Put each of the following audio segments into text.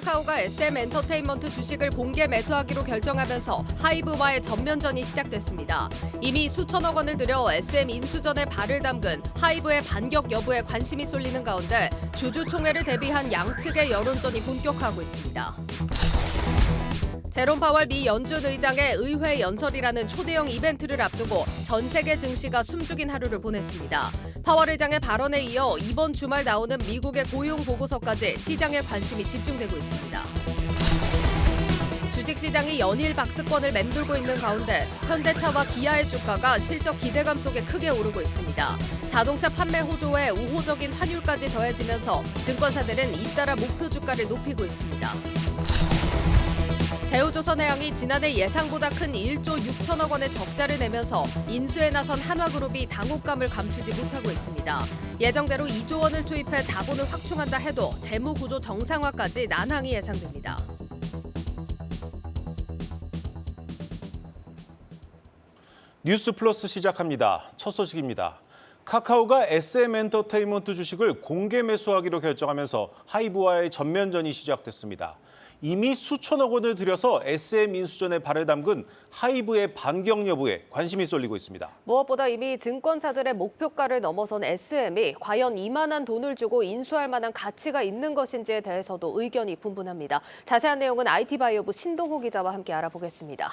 카카오가 SM 엔터테인먼트 주식을 공개 매수하기로 결정하면서 하이브와의 전면전이 시작됐습니다. 이미 수천억 원을 들여 SM 인수전에 발을 담근 하이브의 반격 여부에 관심이 쏠리는 가운데 주주총회를 대비한 양측의 여론전이 본격화하고 있습니다. 제롬 파월 미 연준 의장의 의회 연설이라는 초대형 이벤트를 앞두고 전 세계 증시가 숨죽인 하루를 보냈습니다. 파월 의장의 발언에 이어 이번 주말 나오는 미국의 고용 보고서까지 시장의 관심이 집중되고 있습니다. 주식시장이 연일 박스권을 맴돌고 있는 가운데 현대차와 기아의 주가가 실적 기대감 속에 크게 오르고 있습니다. 자동차 판매 호조에 우호적인 환율까지 더해지면서 증권사들은 잇따라 목표 주가를 높이고 있습니다. 대우조선해양이 지난해 예상보다 큰 1조 6천억 원의 적자를 내면서 인수에 나선 한화그룹이 당혹감을 감추지 못하고 있습니다. 예정대로 2조 원을 투입해 자본을 확충한다 해도 재무구조 정상화까지 난항이 예상됩니다. 뉴스 플러스 시작합니다. 첫 소식입니다. 카카오가 SM 엔터테인먼트 주식을 공개 매수하기로 결정하면서 하이브와의 전면전이 시작됐습니다. 이미 수천억 원을 들여서 SM 인수전에 발을 담근 하이브의 반격 여부에 관심이 쏠리고 있습니다. 무엇보다 이미 증권사들의 목표가를 넘어선 SM이 과연 이만한 돈을 주고 인수할 만한 가치가 있는 것인지에 대해서도 의견이 분분합니다. 자세한 내용은 IT바이오부 신동호 기자와 함께 알아보겠습니다.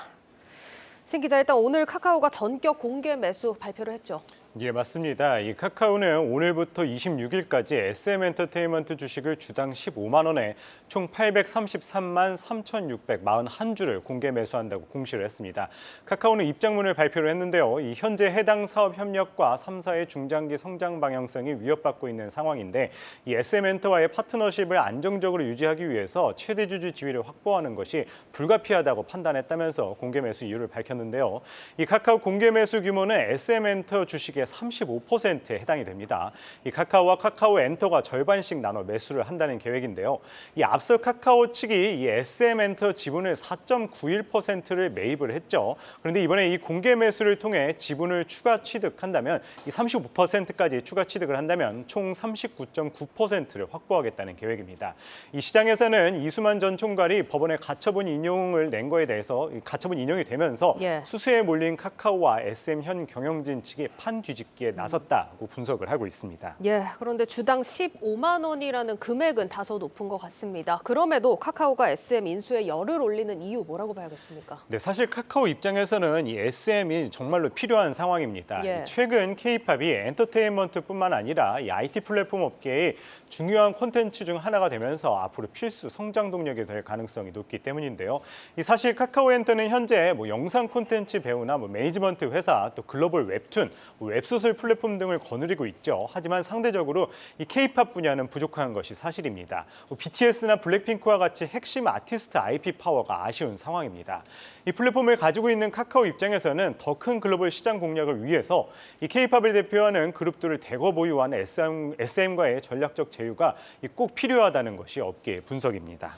신 기자, 일단 오늘 카카오가 전격 공개 매수 발표를 했죠. 예, 맞습니다. 이 카카오는 오늘부터 26일까지 SM 엔터테인먼트 주식을 주당 15만 원에 총 833만 3,641주를 공개 매수한다고 공시를 했습니다. 카카오는 입장문을 발표를 했는데요. 이 현재 해당 사업 협력과 3사의 중장기 성장 방향성이 위협받고 있는 상황인데 이 SM 엔터와의 파트너십을 안정적으로 유지하기 위해서 최대 주주 지위를 확보하는 것이 불가피하다고 판단했다면서 공개 매수 이유를 밝혔는데요. 이 카카오 공개 매수 규모는 SM 엔터 주식의 35%에 해당이 됩니다. 이 카카오와 카카오 엔터가 절반씩 나눠 매수를 한다는 계획인데요. 이 앞서 카카오 측이 이 SM 엔터 지분을 4.91%를 매입을 했죠. 그런데 이번에 이 공개 매수를 통해 지분을 추가 취득한다면 이 35%까지 추가 취득을 한다면 총 39.9%를 확보하겠다는 계획입니다. 이 시장에서는 이수만 전 총괄이 법원에 가처분 인용을 낸 거에 대해서 가처분 인용이 되면서 수수에 몰린 카카오와 SM 현 경영진 측이 뒤집기에 나섰다고 분석을 하고 있습니다. 그런데 주당 15만 원이라는 금액은 다소 높은 것 같습니다. 그럼에도 카카오가 SM 인수에 열을 올리는 이유 뭐라고 봐야겠습니까? 네, 사실 카카오 입장에서는 이 SM이 정말로 필요한 상황입니다. 최근 K-팝이 엔터테인먼트뿐만 아니라 이 IT 플랫폼 업계의 중요한 콘텐츠 중 하나가 되면서 앞으로 필수 성장 동력이 될 가능성이 높기 때문인데요. 이 사실 카카오 엔터는 현재 영상 콘텐츠 배우나 매니지먼트 회사, 또 글로벌 웹툰, 웹소설 플랫폼 등을 거느리고 있죠. 하지만 상대적으로 이 K-팝 분야는 부족한 것이 사실입니다. BTS나 블랙핑크와 같이 핵심 아티스트 IP 파워가 아쉬운 상황입니다. 이 플랫폼을 가지고 있는 카카오 입장에서는 더 큰 글로벌 시장 공략을 위해서 이 K-팝을 대표하는 그룹들을 대거 보유한 SM과의 전략적 제휴가 꼭 필요하다는 것이 업계의 분석입니다.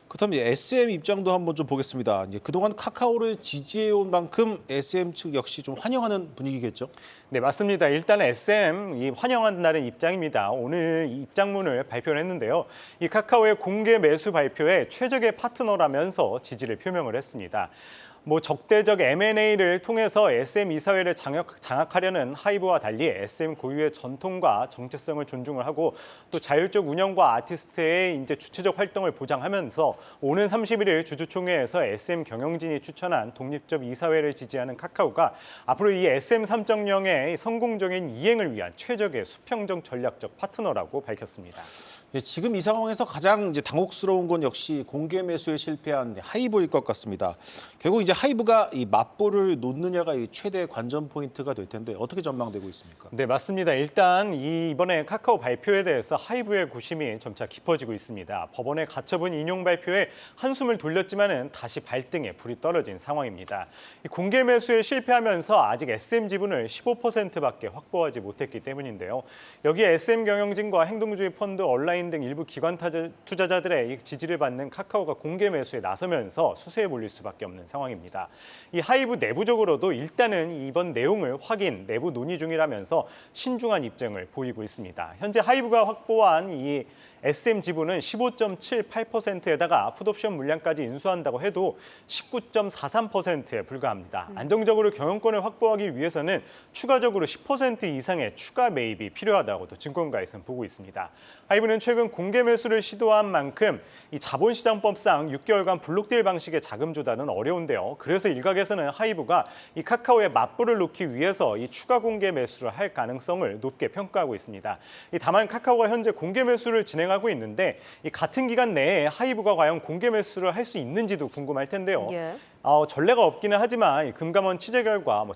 그렇다면 SM 입장도 한번 좀 보겠습니다. 이제 그동안 카카오를 지지해온 만큼 SM 측 역시 좀 환영하는 분위기겠죠? 네, 맞습니다. 일단 SM 환영한다는 입장입니다. 오늘 이 입장문을 발표를 했는데요. 이 카카오의 공개 매수 발표에 최적의 파트너라면서 지지를 표명을 했습니다. 적대적 M&A를 통해서 SM 이사회를 장악하려는 하이브와 달리 SM 고유의 전통과 정체성을 존중을 하고 또 자율적 운영과 아티스트의 이제 주체적 활동을 보장하면서 오는 31일 주주총회에서 SM 경영진이 추천한 독립적 이사회를 지지하는 카카오가 앞으로 이 SM 3.0의 성공적인 이행을 위한 최적의 수평적 전략적 파트너라고 밝혔습니다. 네, 지금 이 상황에서 가장 이제 당혹스러운 건 역시 공개 매수에 실패한 하이브일 것 같습니다. 결국 이제 하이브가 이 맞불을 놓느냐가 이 최대 관전 포인트가 될 텐데 어떻게 전망되고 있습니까? 네, 맞습니다. 일단 이번에 카카오 발표에 대해서 하이브의 고심이 점차 깊어지고 있습니다. 법원의 가처분 인용 발표에 한숨을 돌렸지만은 다시 발등에 불이 떨어진 상황입니다. 이 공개 매수에 실패하면서 아직 SM 지분을 15%밖에 확보하지 못했기 때문인데요. 여기에 SM 경영진과 행동주의 펀드, 온라인 등 일부 기관 투자자들의 지지를 받는 카카오가 공개 매수에 나서면서 수세에 몰릴 수밖에 없는 상황입니다. 이 하이브 내부적으로도 일단은 이번 내용을 내부 논의 중이라면서 신중한 입장을 보이고 있습니다. 현재 하이브가 확보한 이 SM 지분은 15.78%에다가 풋옵션 물량까지 인수한다고 해도 19.43%에 불과합니다. 안정적으로 경영권을 확보하기 위해서는 추가적으로 10% 이상의 추가 매입이 필요하다고도 증권가에서는 보고 있습니다. 하이브는 최근 공개 매수를 시도한 만큼 이 자본시장법상 6개월간 블록딜 방식의 자금 조달은 어려운데요. 그래서 일각에서는 하이브가 이 카카오의 맞불을 놓기 위해서 이 추가 공개 매수를 할 가능성을 높게 평가하고 있습니다. 다만 카카오가 현재 공개 매수를 진행하고 있는데 이 같은 기간 내에 하이브가 과연 공개 매수를 할 수 있는지도 궁금할 텐데요. 예. 전례가 없기는 하지만 금감원 취재 결과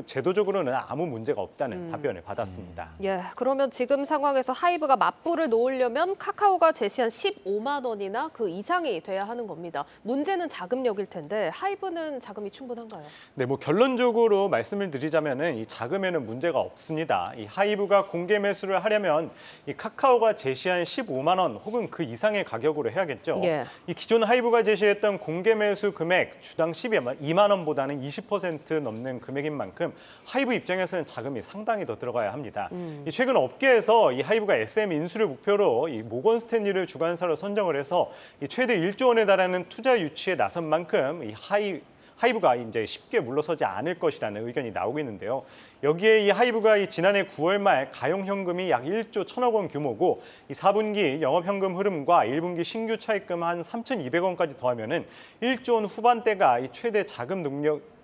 제도적으로는 아무 문제가 없다는 답변을 받았습니다. 예, 그러면 지금 상황에서 하이브가 맞불을 놓으려면 카카오가 제시한 15만 원이나 그 이상이 돼야 하는 겁니다. 문제는 자금력일 텐데 하이브는 자금이 충분한가요? 네, 결론적으로 말씀을 드리자면은 이 자금에는 문제가 없습니다. 이 하이브가 공개 매수를 하려면 이 카카오가 제시한 15만 원 혹은 그 이상의 가격으로 해야겠죠. 예. 이 기존 하이브가 제시했던 공개 매수 금액 주당 12만 원보다는 20% 넘는 금액인 만큼 하이브 입장에서는 자금이 상당히 더 들어가야 합니다. 이 최근 업계에서 이 하이브가 SM 인수를 목표로 이 모건 스탠리를 주관사로 선정을 해서 이 최대 1조 원에 달하는 투자 유치에 나선 만큼 이 하이브가 이제 쉽게 물러서지 않을 것이라는 의견이 나오고 있는데요. 여기에 이 하이브가 이 지난해 9월 말 가용 현금이 약 1조 1천억 원 규모고 이 4분기 영업 현금 흐름과 1분기 신규 차입금 한 3,200원까지 더하면은 1조 원 후반대가 이 최대 자금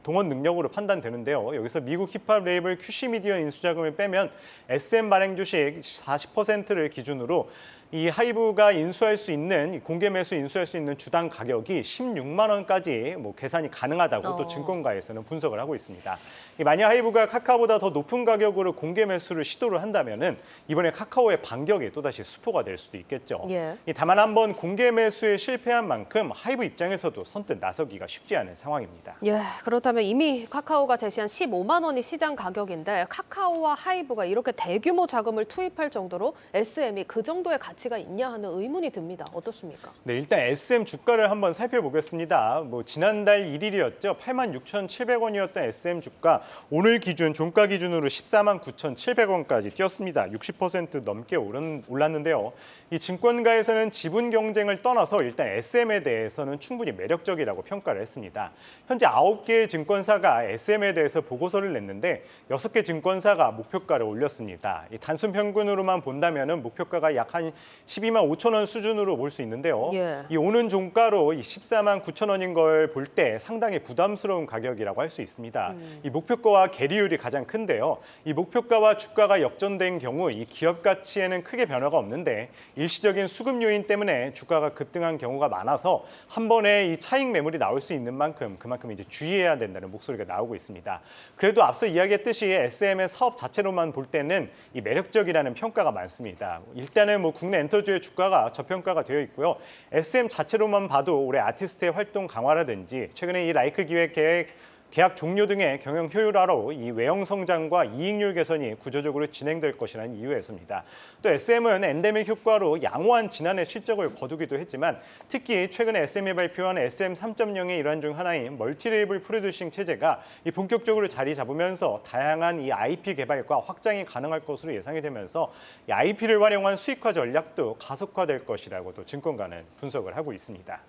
동원 능력으로 판단되는데요. 여기서 미국 힙합 레이블 QC 미디어 인수 자금을 빼면 SM 발행 주식 40%를 기준으로 이 하이브가 인수할 수 있는 공개 매수 인수할 수 있는 주당 가격이 16만 원까지 계산이 가능하다고 또 증권가에서는 분석을 하고 있습니다. 만약 하이브가 카카오보다 더 높은 가격으로 공개 매수를 시도를 한다면은 이번에 카카오의 반격이 또다시 수포가 될 수도 있겠죠. 예. 다만 한번 공개 매수에 실패한 만큼 하이브 입장에서도 선뜻 나서기가 쉽지 않은 상황입니다. 예, 그렇다면 이미 카카오가 제시한 15만 원이 시장 가격인데 카카오와 하이브가 이렇게 대규모 자금을 투입할 정도로 SM이 그 정도의 가치가 있냐 하는 의문이 듭니다. 어떻습니까? 네, 일단 SM 주가를 한번 살펴보겠습니다. 지난달 1일이었죠. 86,700원이었던 SM 주가 오늘 기준 종가 기준으로 149,700원까지 뛰었습니다. 60% 넘게 올랐는데요. 이 증권가에서는 지분 경쟁을 떠나서 일단 SM에 대해서는 충분히 매력적이라고 평가를 했습니다. 현재 9개의 증권사가 SM에 대해서 보고서를 냈는데 6개 증권사가 목표가를 올렸습니다. 이 단순 평균으로만 본다면은 목표가가 약 한 12만 5천 원 수준으로 볼 수 있는데요. 예. 이 오는 종가로 이 14만 9천 원인 걸 볼 때 상당히 부담스러운 가격이라고 할 수 있습니다. 이 목표가와 괴리율이 가장 큰데요. 이 목표가와 주가가 역전된 경우 이 기업 가치에는 크게 변화가 없는데 일시적인 수급 요인 때문에 주가가 급등한 경우가 많아서 한 번에 이 차익 매물이 나올 수 있는 만큼 그만큼 이제 주의해야 된다는 목소리가 나오고 있습니다. 그래도 앞서 이야기했듯이 SM의 사업 자체로만 볼 때는 이 매력적이라는 평가가 많습니다. 일단은 국내 엔터주의 주가가 저평가가 되어 있고요. SM 자체로만 봐도 올해 아티스트의 활동 강화라든지 최근에 이 라이크 기획 계약 종료 등의 경영 효율화로 이 외형 성장과 이익률 개선이 구조적으로 진행될 것이라는 이유에서입니다. 또 SM은 엔데믹 효과로 양호한 지난해 실적을 거두기도 했지만 특히 최근에 SM이 발표한 SM 3.0의 일환 중 하나인 멀티레이블 프로듀싱 체제가 이 본격적으로 자리 잡으면서 다양한 이 IP 개발과 확장이 가능할 것으로 예상이 되면서 이 IP를 활용한 수익화 전략도 가속화될 것이라고 또 증권가는 분석을 하고 있습니다.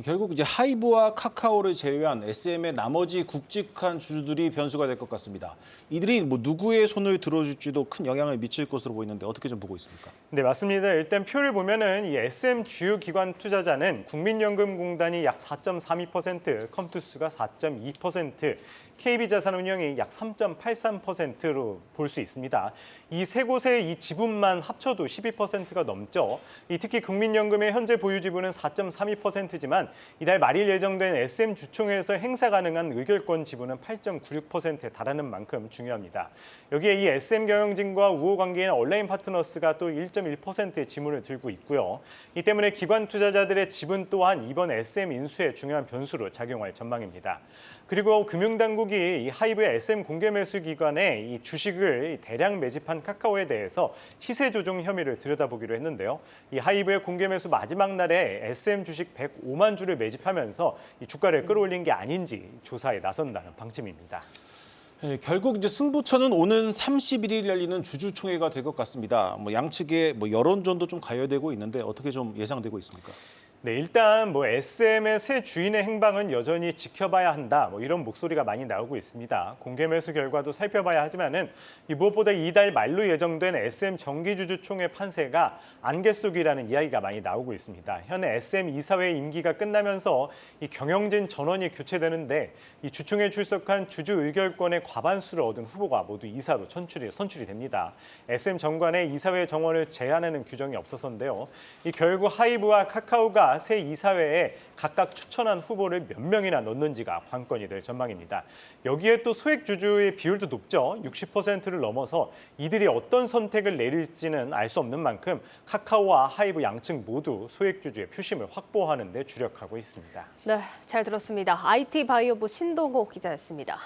결국 이제 하이브와 카카오를 제외한 SM의 나머지 굵직한 주주들이 변수가 될 것 같습니다. 이들이 누구의 손을 들어줄지도 큰 영향을 미칠 것으로 보이는데 어떻게 좀 보고 있습니까? 네, 맞습니다. 일단 표를 보면은 이 SM 주요 기관 투자자는 국민연금공단이 약 4.32%, 컴투스가 4.2%, KB자산운용이 약 3.83%로 볼 수 있습니다. 이 세 곳의 이 지분만 합쳐도 12%가 넘죠. 특히 국민연금의 현재 보유 지분은 4.32%지만 이달 말일 예정된 SM 주총회에서 행사 가능한 의결권 지분은 8.96%에 달하는 만큼 중요합니다. 여기에 이 SM 경영진과 우호 관계인 얼라인 파트너스가 또 1.1%의 지분을 들고 있고요. 이 때문에 기관 투자자들의 지분 또한 이번 SM 인수에 중요한 변수로 작용할 전망입니다. 그리고 금융당국이 이 하이브의 SM 공개 매수 기관에 이 주식을 대량 매집한 카카오에 대해서 시세 조정 혐의를 들여다보기로 했는데요. 이 하이브의 공개 매수 마지막 날에 SM 주식 105만 주를 매집하면서 이 주가를 끌어올린 게 아닌지 조사에 나선다는 방침입니다. 결국 이제 승부처는 오는 31일 열리는 주주총회가 될 것 같습니다. 양측의 여론전도 좀 가열되고 있는데 어떻게 좀 예상되고 있습니까? 네, 일단 SM의 새 주인의 행방은 여전히 지켜봐야 한다. 이런 목소리가 많이 나오고 있습니다. 공개 매수 결과도 살펴봐야 하지만은 무엇보다 이달 말로 예정된 SM 정기주주총회 판세가 안개 속이라는 이야기가 많이 나오고 있습니다. 현재 SM 이사회 임기가 끝나면서 이 경영진 전원이 교체되는데 이 주총에 출석한 주주 의결권의 과반수를 얻은 후보가 모두 이사로 선출이 됩니다. SM 정관의 이사회 정원을 제한하는 규정이 없어서인데요. 이 결국 하이브와 카카오가 새 이사회에 각각 추천한 후보를 몇 명이나 넣는지가 관건이 될 전망입니다. 여기에 또 소액 주주의 비율도 높죠. 60%를 넘어서 이들이 어떤 선택을 내릴지는 알 수 없는 만큼 카카오와 하이브 양측 모두 소액 주주의 표심을 확보하는 데 주력하고 있습니다. 네, 잘 들었습니다. IT 바이오부 신동호 기자였습니다.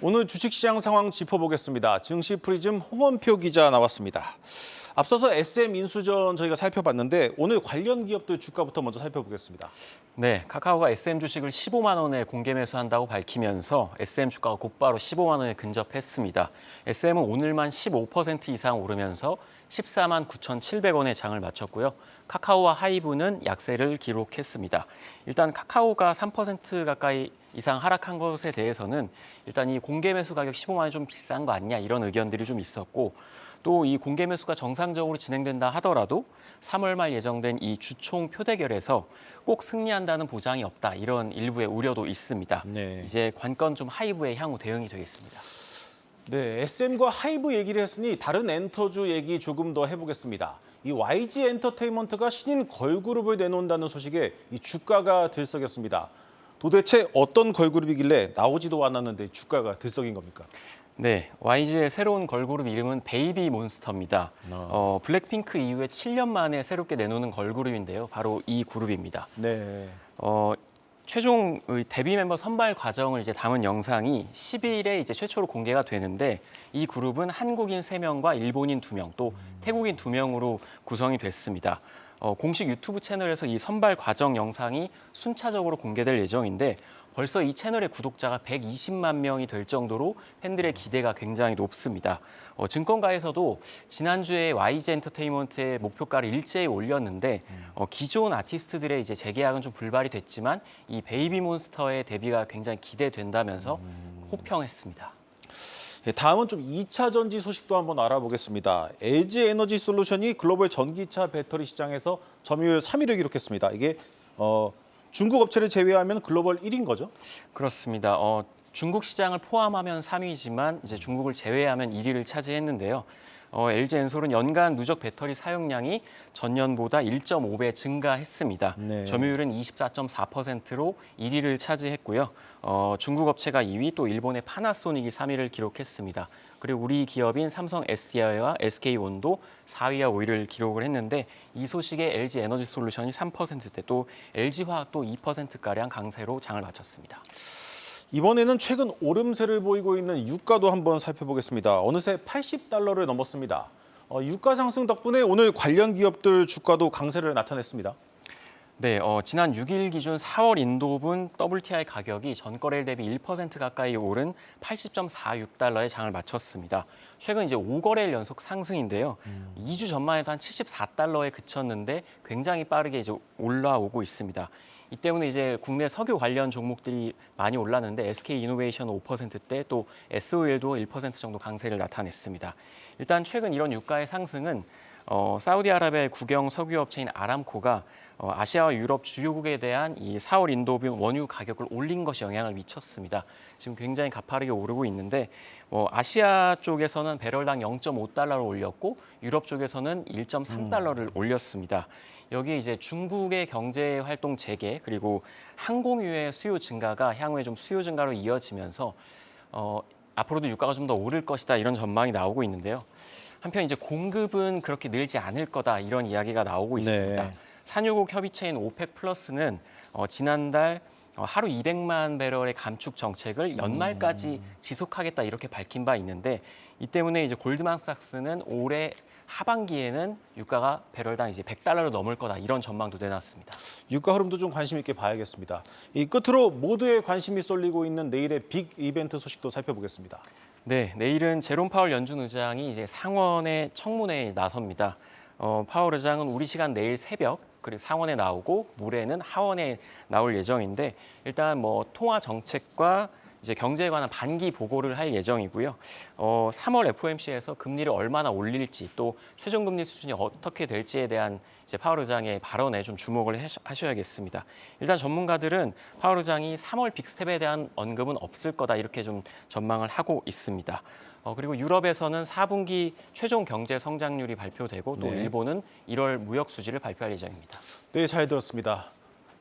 오늘 주식시장 상황 짚어보겠습니다. 증시 프리즘 홍원표 기자 나왔습니다. 앞서서 SM 인수전 저희가 살펴봤는데 오늘 관련 기업들 주가부터 먼저 살펴보겠습니다. 네, 카카오가 SM 주식을 15만 원에 공개 매수한다고 밝히면서 SM 주가가 곧바로 15만 원에 근접했습니다. SM은 오늘만 15% 이상 오르면서 14만 9,700원에 장을 마쳤고요. 카카오와 하이브는 약세를 기록했습니다. 일단 카카오가 3% 가까이 이상 하락한 것에 대해서는 일단 이 공개 매수 가격 15만 원이 좀 비싼 거 아니냐 이런 의견들이 좀 있었고 또 이 공개 매수가 정상적으로 진행된다 하더라도 3월 말 예정된 이 주총 표대결에서 꼭 승리한다는 보장이 없다 이런 일부의 우려도 있습니다. 네. 이제 관건 좀 하이브의 향후 대응이 되겠습니다. 네, SM과 하이브 얘기를 했으니 다른 엔터주 얘기 조금 더 해보겠습니다. 이 YG 엔터테인먼트가 신인 걸그룹을 내놓는다는 소식에 이 주가가 들썩였습니다. 도대체 어떤 걸그룹이길래 나오지도 않았는데 주가가 들썩인 겁니까? 네, YG의 새로운 걸그룹 이름은 베이비몬스터입니다. 블랙핑크 이후에 7년 만에 새롭게 내놓는 걸그룹인데요. 바로 이 그룹입니다. 네. 최종 데뷔 멤버 선발 과정을 이제 담은 영상이 10일에 이제 최초로 공개가 되는데 이 그룹은 한국인 3명과 일본인 2명, 또 태국인 2명으로 구성이 됐습니다. 공식 유튜브 채널에서 이 선발 과정 영상이 순차적으로 공개될 예정인데 벌써 이 채널의 구독자가 120만 명이 될 정도로 팬들의 기대가 굉장히 높습니다. 증권가에서도 지난주에 YG 엔터테인먼트의 목표가를 일제히 올렸는데 기존 아티스트들의 이제 재계약은 좀 불발이 됐지만 이 베이비몬스터의 데뷔가 굉장히 기대된다면서 호평했습니다. 네, 다음은 좀 2차 전지 소식도 한번 알아보겠습니다. LG 에너지 솔루션이 글로벌 전기차 배터리 시장에서 점유율 3위를 기록했습니다. 이게 중국 업체를 제외하면 글로벌 1위인 거죠? 그렇습니다. 중국 시장을 포함하면 3위지만 이제 중국을 제외하면 1위를 차지했는데요. LG 엔솔은 연간 누적 배터리 사용량이 전년보다 1.5배 증가했습니다. 네. 점유율은 24.4%로 1위를 차지했고요. 중국 업체가 2위, 또 일본의 파나소닉이 3위를 기록했습니다. 그리고 우리 기업인 삼성 SDI와 SK온도 4위와 5위를 기록을 했는데 이 소식에 LG 에너지 솔루션이 3%대, 또 LG화학도 2%가량 강세로 장을 마쳤습니다. 이번에는 최근 오름세를 보이고 있는 유가도 한번 살펴보겠습니다. 어느새 $80를 넘었습니다. 유가 상승 덕분에 오늘 관련 기업들 주가도 강세를 나타냈습니다. 네, 지난 6일 기준 4월 인도분 WTI 가격이 전거래일 대비 1% 가까이 오른 $80.46에 장을 마쳤습니다. 최근 이제 5거래일 연속 상승인데요. 2주 전만 해도 한 $74에 그쳤는데 굉장히 빠르게 이제 올라오고 있습니다. 이 때문에 이제 국내 석유 관련 종목들이 많이 올랐는데 SK 이노베이션 5%대, 또 SOL도 1% 정도 강세를 나타냈습니다. 일단 최근 이런 유가의 상승은 사우디아라비아의 국영 석유업체인 아람코가 아시아와 유럽 주요국에 대한 이 4월 인도비 원유 가격을 올린 것이 영향을 미쳤습니다. 지금 굉장히 가파르게 오르고 있는데 아시아 쪽에서는 배럴당 0.5달러를 올렸고 유럽 쪽에서는 1.3달러를 올렸습니다. 여기에 이제 중국의 경제 활동 재개 그리고 항공유의 수요 증가가 향후에 좀 수요 증가로 이어지면서 앞으로도 유가가 좀 더 오를 것이다 이런 전망이 나오고 있는데요. 한편 이제 공급은 그렇게 늘지 않을 거다 이런 이야기가 나오고 있습니다. 네. 산유국 협의체인 오펙 플러스는 지난달 하루 200만 배럴의 감축 정책을 연말까지 지속하겠다 이렇게 밝힌 바 있는데 이 때문에 이제 골드만삭스는 올해 하반기에는 유가가 배럴당 이제 100달러를 넘을 거다 이런 전망도 내놨습니다. 유가 흐름도 좀 관심 있게 봐야겠습니다. 이 끝으로 모두의 관심이 쏠리고 있는 내일의 빅 이벤트 소식도 살펴보겠습니다. 네, 내일은 제롬 파월 연준 의장이 이제 상원의 청문회에 나섭니다. 파월 의장은 우리 시간 내일 새벽 그리고 상원에 나오고 모레는 하원에 나올 예정인데 일단 통화 정책과 이제 경제에 관한 반기 보고를 할 예정이고요. 3월 FOMC에서 금리를 얼마나 올릴지 또 최종 금리 수준이 어떻게 될지에 대한 이제 파월 의장의 발언에 좀 주목을 하셔야겠습니다. 일단 전문가들은 파월 의장이 3월 빅스텝에 대한 언급은 없을 거다 이렇게 좀 전망을 하고 있습니다. 그리고 유럽에서는 4분기 최종 경제 성장률이 발표되고 또 네. 일본은 1월 무역 수지를 발표할 예정입니다. 네, 잘 들었습니다.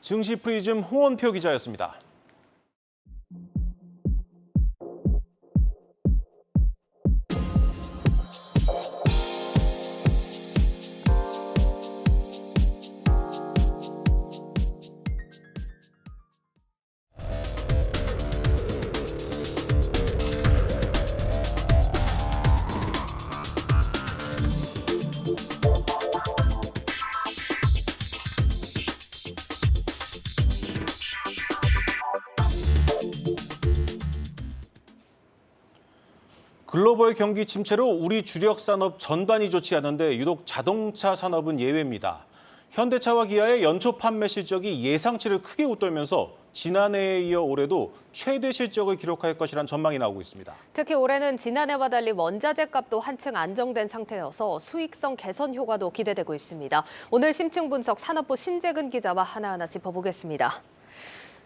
증시 프리즘 홍원표 기자였습니다. 글로벌 경기 침체로 우리 주력 산업 전반이 좋지 않은데 유독 자동차 산업은 예외입니다. 현대차와 기아의 연초 판매 실적이 예상치를 크게 웃돌면서 지난해에 이어 올해도 최대 실적을 기록할 것이란 전망이 나오고 있습니다. 특히 올해는 지난해와 달리 원자재 값도 한층 안정된 상태여서 수익성 개선 효과도 기대되고 있습니다. 오늘 심층 분석 산업부 신재근 기자와 하나하나 짚어보겠습니다.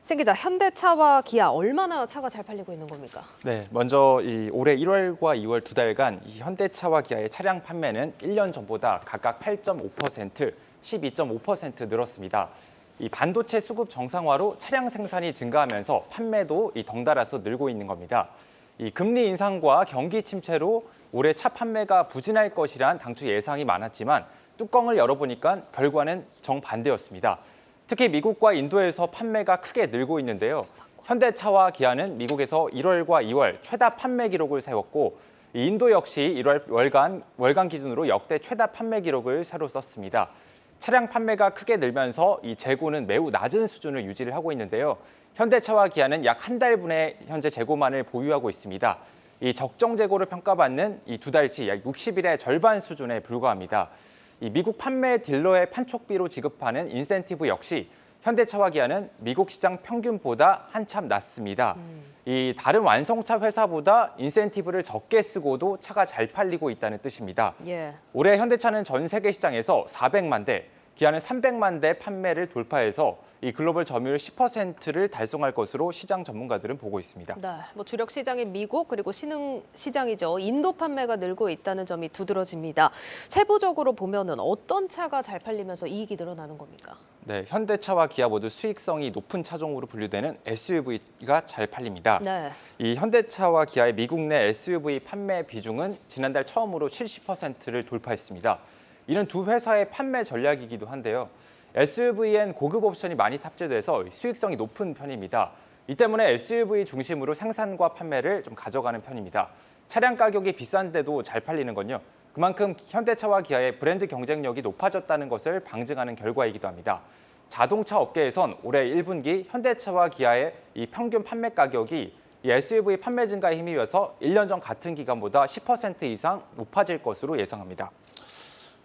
신 기자, 현대차와 기아 얼마나 차가 잘 팔리고 있는 겁니까? 네, 먼저 올해 1월과 2월 두 달간 이 현대차와 기아의 차량 판매는 1년 전보다 각각 8.5%, 12.5% 늘었습니다. 이 반도체 수급 정상화로 차량 생산이 증가하면서 판매도 덩달아서 늘고 있는 겁니다. 이 금리 인상과 경기 침체로 올해 차 판매가 부진할 것이란 당초 예상이 많았지만 뚜껑을 열어보니까 결과는 정반대였습니다. 특히 미국과 인도에서 판매가 크게 늘고 있는데요. 현대차와 기아는 미국에서 1월과 2월 최다 판매 기록을 세웠고 인도 역시 1월 월간 기준으로 역대 최다 판매 기록을 새로 썼습니다. 차량 판매가 크게 늘면서 이 재고는 매우 낮은 수준을 유지를 하고 있는데요. 현대차와 기아는 약 한 달분의 현재 재고만을 보유하고 있습니다. 이 적정 재고를 평가받는 이 두 달치 약 60일의 절반 수준에 불과합니다. 이 미국 판매 딜러의 판촉비로 지급하는 인센티브 역시 현대차와 기아는 미국 시장 평균보다 한참 낮습니다. 이 다른 완성차 회사보다 인센티브를 적게 쓰고도 차가 잘 팔리고 있다는 뜻입니다. 예. 올해 현대차는 전 세계 시장에서 400만 대, 기아는 300만 대 판매를 돌파해서 이 글로벌 점유율 10%를 달성할 것으로 시장 전문가들은 보고 있습니다. 네, 주력 시장인 미국 그리고 신흥 시장이죠. 인도 판매가 늘고 있다는 점이 두드러집니다. 세부적으로 보면은 어떤 차가 잘 팔리면서 이익이 늘어나는 겁니까? 네, 현대차와 기아 모두 수익성이 높은 차종으로 분류되는 SUV가 잘 팔립니다. 네. 이 현대차와 기아의 미국 내 SUV 판매 비중은 지난달 처음으로 70%를 돌파했습니다. 이는 두 회사의 판매 전략이기도 한데요. SUV엔 고급 옵션이 많이 탑재돼서 수익성이 높은 편입니다. 이 때문에 SUV 중심으로 생산과 판매를 좀 가져가는 편입니다. 차량 가격이 비싼데도 잘 팔리는 건요. 그만큼 현대차와 기아의 브랜드 경쟁력이 높아졌다는 것을 방증하는 결과이기도 합니다. 자동차 업계에선 올해 1분기 현대차와 기아의 이 평균 판매 가격이 이 SUV 판매 증가에 힘입어서 1년 전 같은 기간보다 10% 이상 높아질 것으로 예상합니다.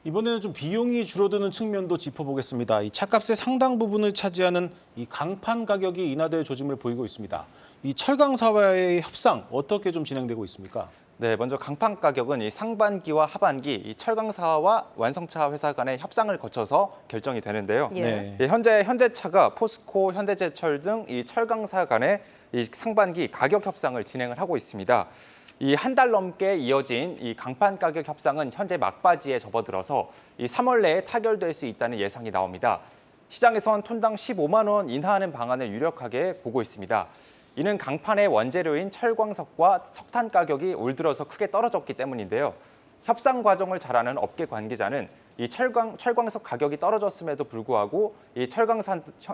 이번에는 좀 비용이 줄어드는 측면도 짚어보겠습니다. 이 차값의 상당 부분을 차지하는 이 강판 가격이 인하될 조짐을 보이고 있습니다. 이 철강사와의 협상 어떻게 좀 진행되고 있습니까? 네, 먼저 강판 가격은 이 상반기와 하반기 이 철강사와 완성차 회사 간의 협상을 거쳐서 결정이 되는데요. 예. 네. 현재 현대차가 포스코, 현대제철 등 이 철강사 간의 이 상반기 가격 협상을 진행을 하고 있습니다. 이 한 달 넘게 이어진 이 강판 가격 협상은 현재 막바지에 접어들어서 이 3월 내에 타결될 수 있다는 예상이 나옵니다. 시장에선 톤당 15만 원 인하하는 방안을 유력하게 보고 있습니다. 이는 강판의 원재료인 철광석과 석탄 가격이 올 들어서 크게 떨어졌기 때문인데요. 협상 과정을 잘 아는 업계 관계자는 이 철광석 가격이 떨어졌음에도 불구하고 이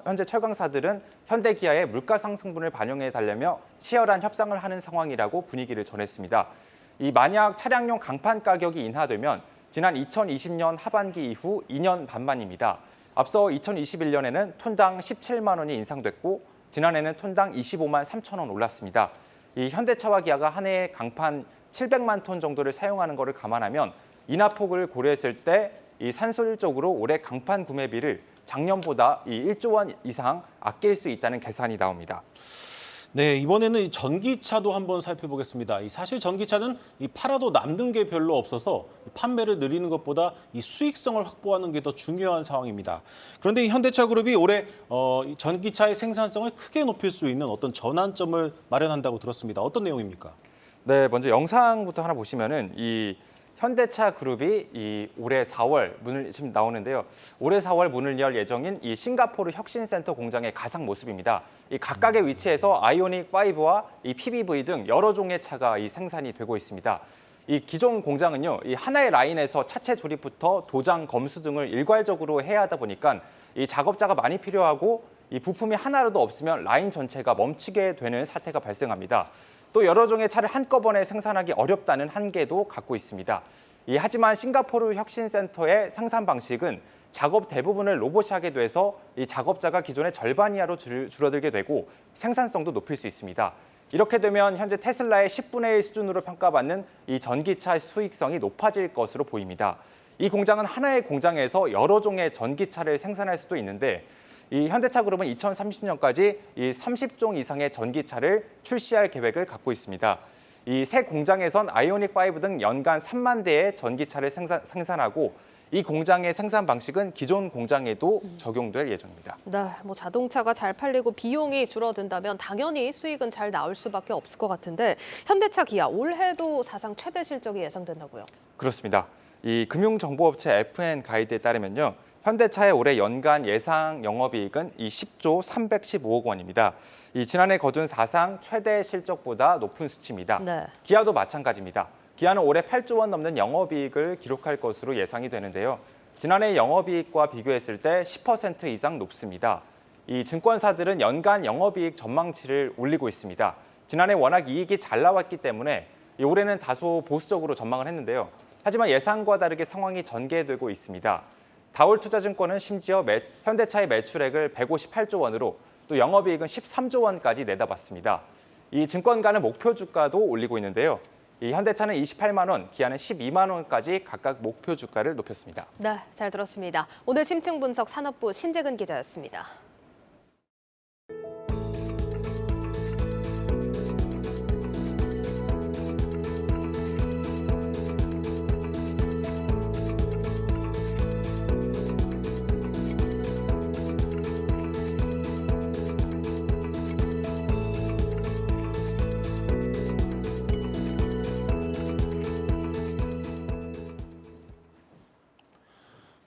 현재 철강사들은 현대기아의 물가 상승분을 반영해 달려며 치열한 협상을 하는 상황이라고 분위기를 전했습니다. 이 만약 차량용 강판 가격이 인하되면 지난 2020년 하반기 이후 2년 반 만입니다. 앞서 2021년에는 톤당 17만 원이 인상됐고 지난해는 톤당 25만 3천 원 올랐습니다. 이 현대차와 기아가 한 해에 강판 700만 톤 정도를 사용하는 것을 감안하면 인하폭을 고려했을 때 이 산술적으로 올해 강판 구매비를 작년보다 이 1조 원 이상 아낄 수 있다는 계산이 나옵니다. 네, 이번에는 이 전기차도 한번 살펴보겠습니다. 사실 전기차는 팔아도 남는 게 별로 없어서 판매를 늘리는 것보다 이 수익성을 확보하는 게 더 중요한 상황입니다. 그런데 이 현대차 그룹이 올해 이 전기차의 생산성을 크게 높일 수 있는 어떤 전환점을 마련한다고 들었습니다. 어떤 내용입니까? 네, 먼저 영상부터 하나 보시면은 이 현대차 그룹이 이 올해 4월 문을 지금 나오는데요. 올해 4월 문을 열 예정인 이 싱가포르 혁신센터 공장의 가상 모습입니다. 이 각각의 위치에서 아이오닉 5와 이 PBV 등 여러 종의 차가 이 생산이 되고 있습니다. 이 기존 공장은요, 이 하나의 라인에서 차체 조립부터 도장, 검수 등을 일괄적으로 해야 하다 보니까 이 작업자가 많이 필요하고 이 부품이 하나라도 없으면 라인 전체가 멈추게 되는 사태가 발생합니다. 또 여러 종의 차를 한꺼번에 생산하기 어렵다는 한계도 갖고 있습니다. 하지만 싱가포르 혁신센터의 생산 방식은 작업 대부분을 로봇이 하게 돼서 이 작업자가 기존의 절반 이하로 줄어들게 되고 생산성도 높일 수 있습니다. 이렇게 되면 현재 테슬라의 10분의 1 수준으로 평가받는 이 전기차 수익성이 높아질 것으로 보입니다. 이 공장은 하나의 공장에서 여러 종의 전기차를 생산할 수도 있는데 이 현대차 그룹은 2030년까지 이 30종 이상의 전기차를 출시할 계획을 갖고 있습니다. 이 새 공장에선 아이오닉 5 등 연간 3만 대의 전기차를 생산하고 이 공장의 생산 방식은 기존 공장에도 적용될 예정입니다. 네, 뭐 자동차가 잘 팔리고 비용이 줄어든다면 당연히 수익은 잘 나올 수밖에 없을 것 같은데 현대차, 기아 올해도 사상 최대 실적이 예상된다고요? 그렇습니다. 이 금융정보업체 FN 가이드에 따르면요. 현대차의 올해 연간 예상 영업이익은 이 10조 315억 원입니다. 이 지난해 거둔 사상 최대 실적보다 높은 수치입니다. 네. 기아도 마찬가지입니다. 기아는 올해 8조 원 넘는 영업이익을 기록할 것으로 예상이 되는데요. 지난해 영업이익과 비교했을 때 10% 이상 높습니다. 이 증권사들은 연간 영업이익 전망치를 올리고 있습니다. 지난해 워낙 이익이 잘 나왔기 때문에 올해는 다소 보수적으로 전망을 했는데요. 하지만 예상과 다르게 상황이 전개되고 있습니다. 다올투자증권은 심지어 현대차의 매출액을 158조 원으로 또 영업이익은 13조 원까지 내다봤습니다. 이 증권가는 목표 주가도 올리고 있는데요. 이 현대차는 28만 원, 기아는 12만 원까지 각각 목표 주가를 높였습니다. 네, 잘 들었습니다. 오늘 심층 분석 산업부 신재근 기자였습니다.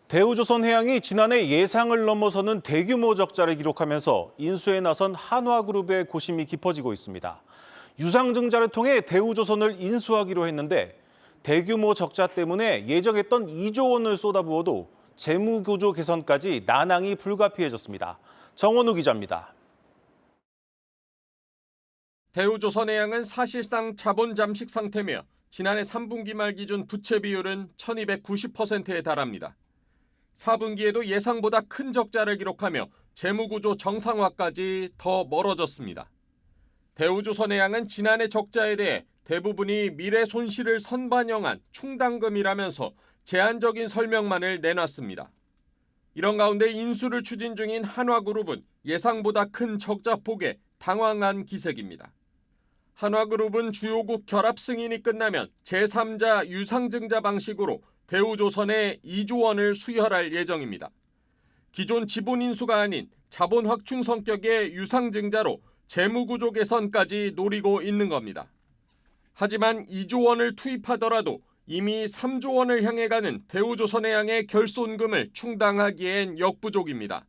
대우조선해양이 지난해 예상을 넘어서는 대규모 적자를 기록하면서 인수에 나선 한화그룹의 고심이 깊어지고 있습니다. 유상증자를 통해 대우조선을 인수하기로 했는데 대규모 적자 때문에 예정했던 2조 원을 쏟아부어도 재무구조 개선까지 난항이 불가피해졌습니다. 정원우 기자입니다. 대우조선해양은 사실상 자본 잠식 상태며 지난해 3분기 말 기준 부채 비율은 1290%에 달합니다. 4분기에도 예상보다 큰 적자를 기록하며 재무구조 정상화까지 더 멀어졌습니다. 대우조선해양은 지난해 적자에 대해 대부분이 미래 손실을 선반영한 충당금이라면서 제한적인 설명만을 내놨습니다. 이런 가운데 인수를 추진 중인 한화그룹은 예상보다 큰 적자 폭에 당황한 기색입니다. 한화그룹은 주요국 결합 승인이 끝나면 제3자 유상증자 방식으로 대우조선에 2조 원을 수혈할 예정입니다. 기존 지분 인수가 아닌 자본 확충 성격의 유상증자로 재무구조 개선까지 노리고 있는 겁니다. 하지만 2조 원을 투입하더라도 이미 3조 원을 향해 가는 대우조선해양의 결손금을 충당하기엔 역부족입니다.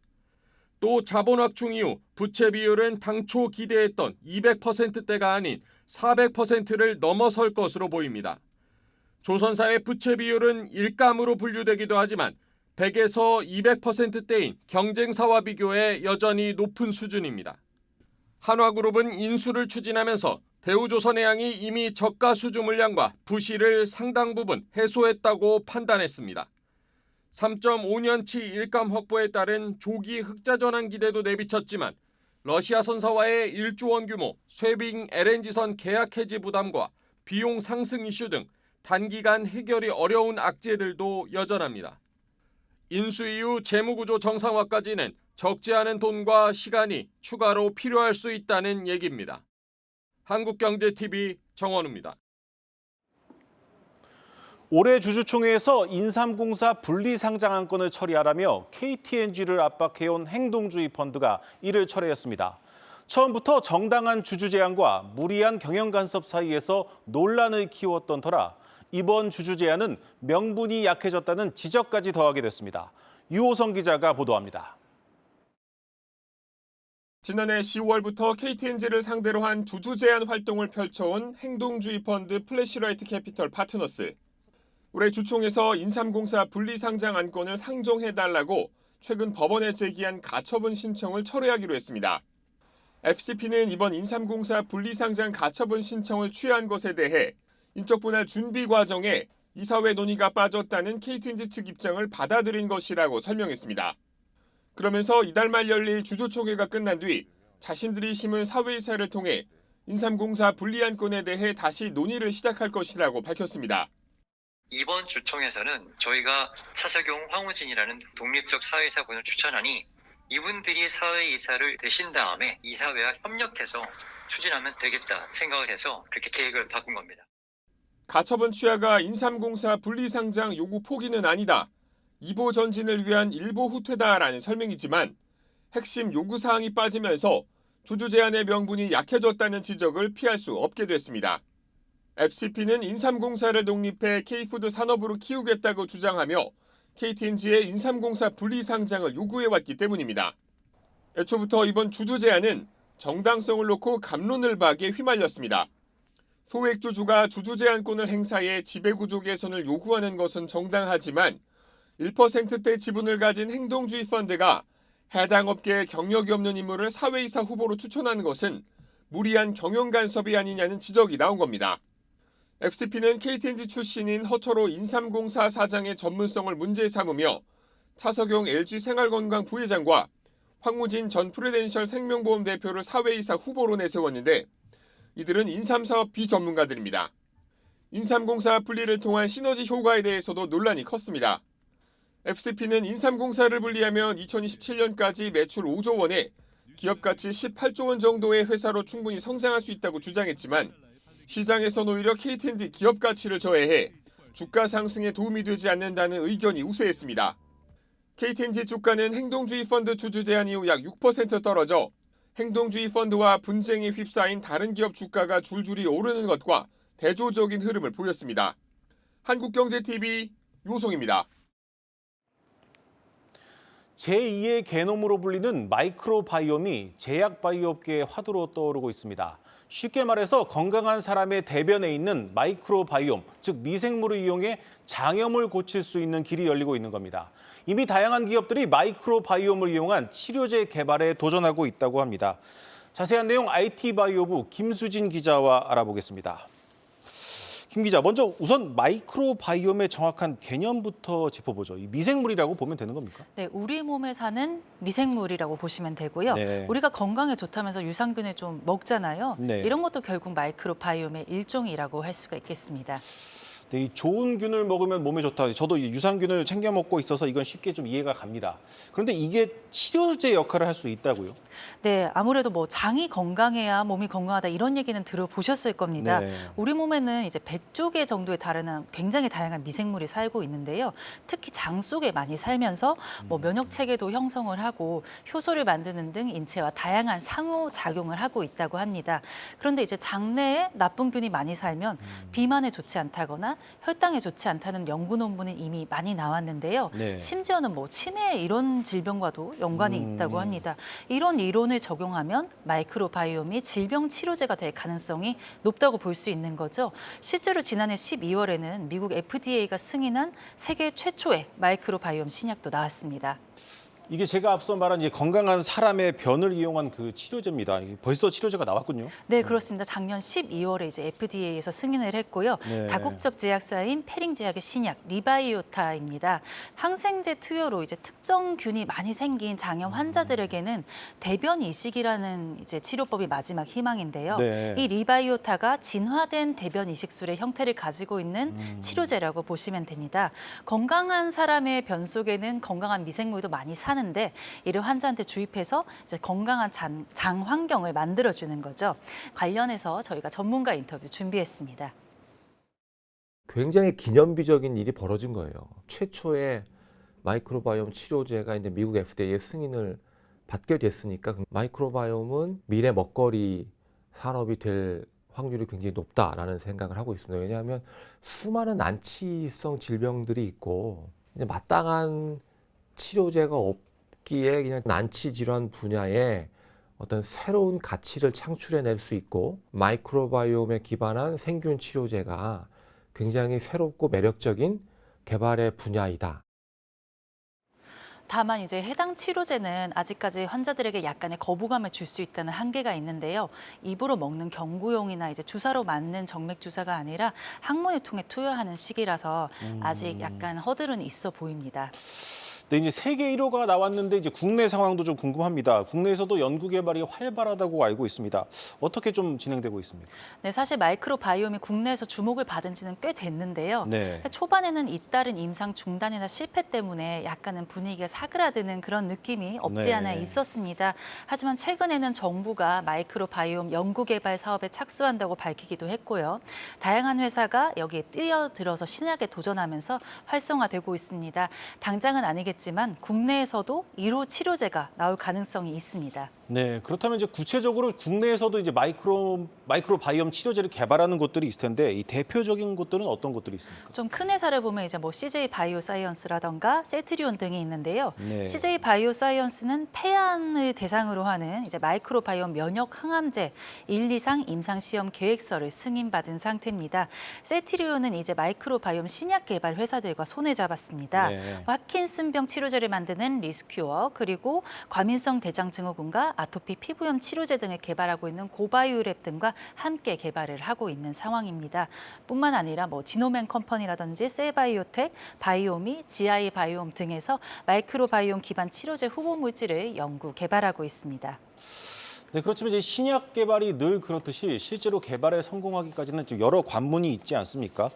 또 자본 확충 이후 부채 비율은 당초 기대했던 200%대가 아닌 400%를 넘어설 것으로 보입니다. 조선사의 부채 비율은 일감으로 분류되기도 하지만 100에서 200%대인 경쟁사와 비교해 여전히 높은 수준입니다. 한화그룹은 인수를 추진하면서 대우조선해양이 이미 저가 수주 물량과 부실을 상당 부분 해소했다고 판단했습니다. 3.5년치 일감 확보에 따른 조기 흑자 전환 기대도 내비쳤지만 러시아 선사와의 1조 원 규모 쇠빙 LNG선 계약 해지 부담과 비용 상승 이슈 등 단기간 해결이 어려운 악재들도 여전합니다. 인수 이후 재무구조 정상화까지는 적지 않은 돈과 시간이 추가로 필요할 수 있다는 얘기입니다. 한국경제TV 정원우입니다. 올해 주주총회에서 인삼공사 분리상장 안건을 처리하라며 KTNG를 압박해온 행동주의 펀드가 이를 철회했습니다. 처음부터 정당한 주주 제한과 무리한 경영 간섭 사이에서 논란을 키웠던 터라 이번 주주 제한은 명분이 약해졌다는 지적까지 더하게 됐습니다. 유호성 기자가 보도합니다. 지난해 10월부터 KTNG를 상대로 한 주주 제한 활동을 펼쳐온 행동주의 펀드 플래시라이트 캐피털 파트너스. 올해 주총에서 인삼공사 분리상장 안건을 상정해달라고 최근 법원에 제기한 가처분 신청을 철회하기로 했습니다. FCP는 이번 인삼공사 분리상장 가처분 신청을 취한 것에 대해 인적 분할 준비 과정에 이사회 논의가 빠졌다는 KTNG 측 입장을 받아들인 것이라고 설명했습니다. 그러면서 이달 말 열릴 주주총회가 끝난 뒤 자신들이 심은 사회이사를 통해 인삼공사 분리 안건에 대해 다시 논의를 시작할 것이라고 밝혔습니다. 이번 주총에서는 저희가 차석용, 황우진이라는 독립적 사회이사분을 추천하니 이분들이 사회이사를 되신 다음에 이사회와 협력해서 추진하면 되겠다 생각을 해서 그렇게 계획을 바꾼 겁니다. 가처분 취하가 인삼공사 분리상장 요구 포기는 아니다. 이보 전진을 위한 일보 후퇴다라는 설명이지만 핵심 요구사항이 빠지면서 주주 제한의 명분이 약해졌다는 지적을 피할 수 없게 됐습니다. FCP는 인삼공사를 독립해 K푸드 산업으로 키우겠다고 주장하며 KTNG의 인삼공사 분리상장을 요구해왔기 때문입니다. 애초부터 이번 주주 제한은 정당성을 놓고 갑론을 박에 휘말렸습니다. 소액주주가 주주 제한권을 행사해 지배구조 개선을 요구하는 것은 정당하지만 1%대 지분을 가진 행동주의 펀드가 해당 업계에 경력이 없는 인물을 사회이사 후보로 추천하는 것은 무리한 경영 간섭이 아니냐는 지적이 나온 겁니다. FCP는 KTNG 출신인 허철호 인삼공사 사장의 전문성을 문제 삼으며 차석용 LG생활건강 부회장과 황무진 전 프루덴셜 생명보험 대표를 사회이사 후보로 내세웠는데 이들은 인삼사업 비전문가들입니다. 인삼공사 분리를 통한 시너지 효과에 대해서도 논란이 컸습니다. FCP는 인삼공사를 분리하면 2027년까지 매출 5조 원에 기업 가치 18조 원 정도의 회사로 충분히 성장할 수 있다고 주장했지만 시장에선 오히려 KTNG 기업 가치를 저해해 주가 상승에 도움이 되지 않는다는 의견이 우세했습니다. KTNG 주가는 행동주의 펀드 주주 제한 이후 약 6% 떨어져 행동주의 펀드와 분쟁에 휩싸인 다른 기업 주가가 줄줄이 오르는 것과 대조적인 흐름을 보였습니다. 한국경제TV 유호성입니다. 제2의 게놈으로 불리는 마이크로바이옴이 제약바이오 업계의 화두로 떠오르고 있습니다. 쉽게 말해서 건강한 사람의 대변에 있는 마이크로바이옴, 즉 미생물을 이용해 장염을 고칠 수 있는 길이 열리고 있는 겁니다. 이미 다양한 기업들이 마이크로바이옴을 이용한 치료제 개발에 도전하고 있다고 합니다. 자세한 내용 IT바이오부 김수진 기자와 알아보겠습니다. 김 기자, 먼저 우선 마이크로바이옴의 정확한 개념부터 짚어보죠. 이 미생물이라고 보면 되는 겁니까? 네, 우리 몸에 사는 미생물이라고 보시면 되고요. 네. 우리가 건강에 좋다면서 유산균을 좀 먹잖아요. 네. 이런 것도 결국 마이크로바이옴의 일종이라고 할 수가 있겠습니다. 네, 이 좋은 균을 먹으면 몸에 좋다. 저도 이 유산균을 챙겨 먹고 있어서 이건 쉽게 좀 이해가 갑니다. 그런데 이게 치료제 역할을 할 수 있다고요? 네, 아무래도 뭐 장이 건강해야 몸이 건강하다 이런 얘기는 들어보셨을 겁니다. 네. 우리 몸에는 이제 100조 개 정도에 달하는 굉장히 다양한 미생물이 살고 있는데요. 특히 장 속에 많이 살면서 뭐 면역 체계도 형성을 하고 효소를 만드는 등 인체와 다양한 상호 작용을 하고 있다고 합니다. 그런데 이제 장내에 나쁜 균이 많이 살면 비만에 좋지 않다거나 혈당에 좋지 않다는 연구 논문이 이미 많이 나왔는데요. 네. 심지어는 뭐 치매 이런 질병과도 연관이 있다고 합니다. 이런 이론을 적용하면 마이크로바이옴이 질병 치료제가 될 가능성이 높다고 볼 수 있는 거죠. 실제로 지난해 12월에는 미국 FDA가 승인한 세계 최초의 마이크로바이옴 신약도 나왔습니다. 이게 제가 앞서 말한 이제 건강한 사람의 변을 이용한 그 치료제입니다. 이게 벌써 치료제가 나왔군요. 네, 그렇습니다. 작년 12월에 이제 FDA에서 승인을 했고요. 네. 다국적 제약사인 페링 제약의 신약 리바이오타입니다. 항생제 투여로 이제 특정 균이 많이 생긴 장염 환자들에게는 대변 이식이라는 이제 치료법이 마지막 희망인데요. 네. 이 리바이오타가 진화된 대변 이식술의 형태를 가지고 있는 치료제라고 보시면 됩니다. 건강한 사람의 변 속에는 건강한 미생물도 많이 사는데 이를 환자한테 주입해서 이제 건강한 장 환경을 만들어주는 거죠. 관련해서 저희가 전문가 인터뷰 준비했습니다. 굉장히 기념비적인 일이 벌어진 거예요. 최초의 마이크로바이옴 치료제가 이제 미국 FDA의 승인을 받게 됐으니까 마이크로바이옴은 미래 먹거리 산업이 될 확률이 굉장히 높다라는 생각을 하고 있습니다. 왜냐하면 수많은 난치성 질병들이 있고 이제 마땅한 치료제가 없기에 그냥 난치 질환 분야에 어떤 새로운 가치를 창출해낼 수 있고 마이크로바이옴에 기반한 생균 치료제가 굉장히 새롭고 매력적인 개발의 분야이다. 다만 이제 해당 치료제는 아직까지 환자들에게 약간의 거부감을 줄 수 있다는 한계가 있는데요. 입으로 먹는 경구용이나 이제 주사로 맞는 정맥 주사가 아니라 항문을 통해 투여하는 시기라서 아직 약간 허들은 있어 보입니다. 네, 이제 세계 1호가 나왔는데 이제 국내 상황도 좀 궁금합니다. 국내에서도 연구 개발이 활발하다고 알고 있습니다. 어떻게 좀 진행되고 있습니까? 네, 사실 마이크로바이옴이 국내에서 주목을 받은 지는 꽤 됐는데요. 네. 초반에는 잇따른 임상 중단이나 실패 때문에 약간은 분위기가 사그라드는 그런 느낌이 없지 네. 않아 있었습니다. 하지만 최근에는 정부가 마이크로바이옴 연구 개발 사업에 착수한다고 밝히기도 했고요. 다양한 회사가 여기에 뛰어들어서 신약에 도전하면서 활성화되고 있습니다. 당장은 아니겠지만 국내에서도 1호 치료제가 나올 가능성이 있습니다. 네, 그렇다면 이제 구체적으로 국내에서도 이제 마이크로바이옴 치료제를 개발하는 곳들이 있을 텐데 이 대표적인 곳들은 어떤 곳들이 있습니까? 좀 큰 회사를 보면 이제 뭐 CJ 바이오사이언스라던가 셀트리온 등이 있는데요. 네. CJ 바이오사이언스는 폐암을 대상으로 하는 이제 마이크로바이옴 면역 항암제 1, 2상 임상 시험 계획서를 승인받은 상태입니다. 셀트리온은 이제 마이크로바이옴 신약 개발 회사들과 손을 잡았습니다. 네. 파킨슨병 치료제를 만드는 리스큐어 그리고 과민성 대장 증후군과 아토피 피부염 치료제 등을 개발하고 있는 고바이오랩 등과 함께 개발을 하고 있는 상황입니다. 뿐만 아니라 뭐 지노맨 컴퍼니라든지 셀바이오텍, 바이오미, GI 바이옴 등에서 마이크로바이옴 기반 치료제 후보 물질을 연구 개발하고 있습니다. 네, 그렇지만 이제 신약 개발이 늘 그렇듯이 실제로 개발에 성공하기까지는 좀 여러 관문이 있지 않습니까?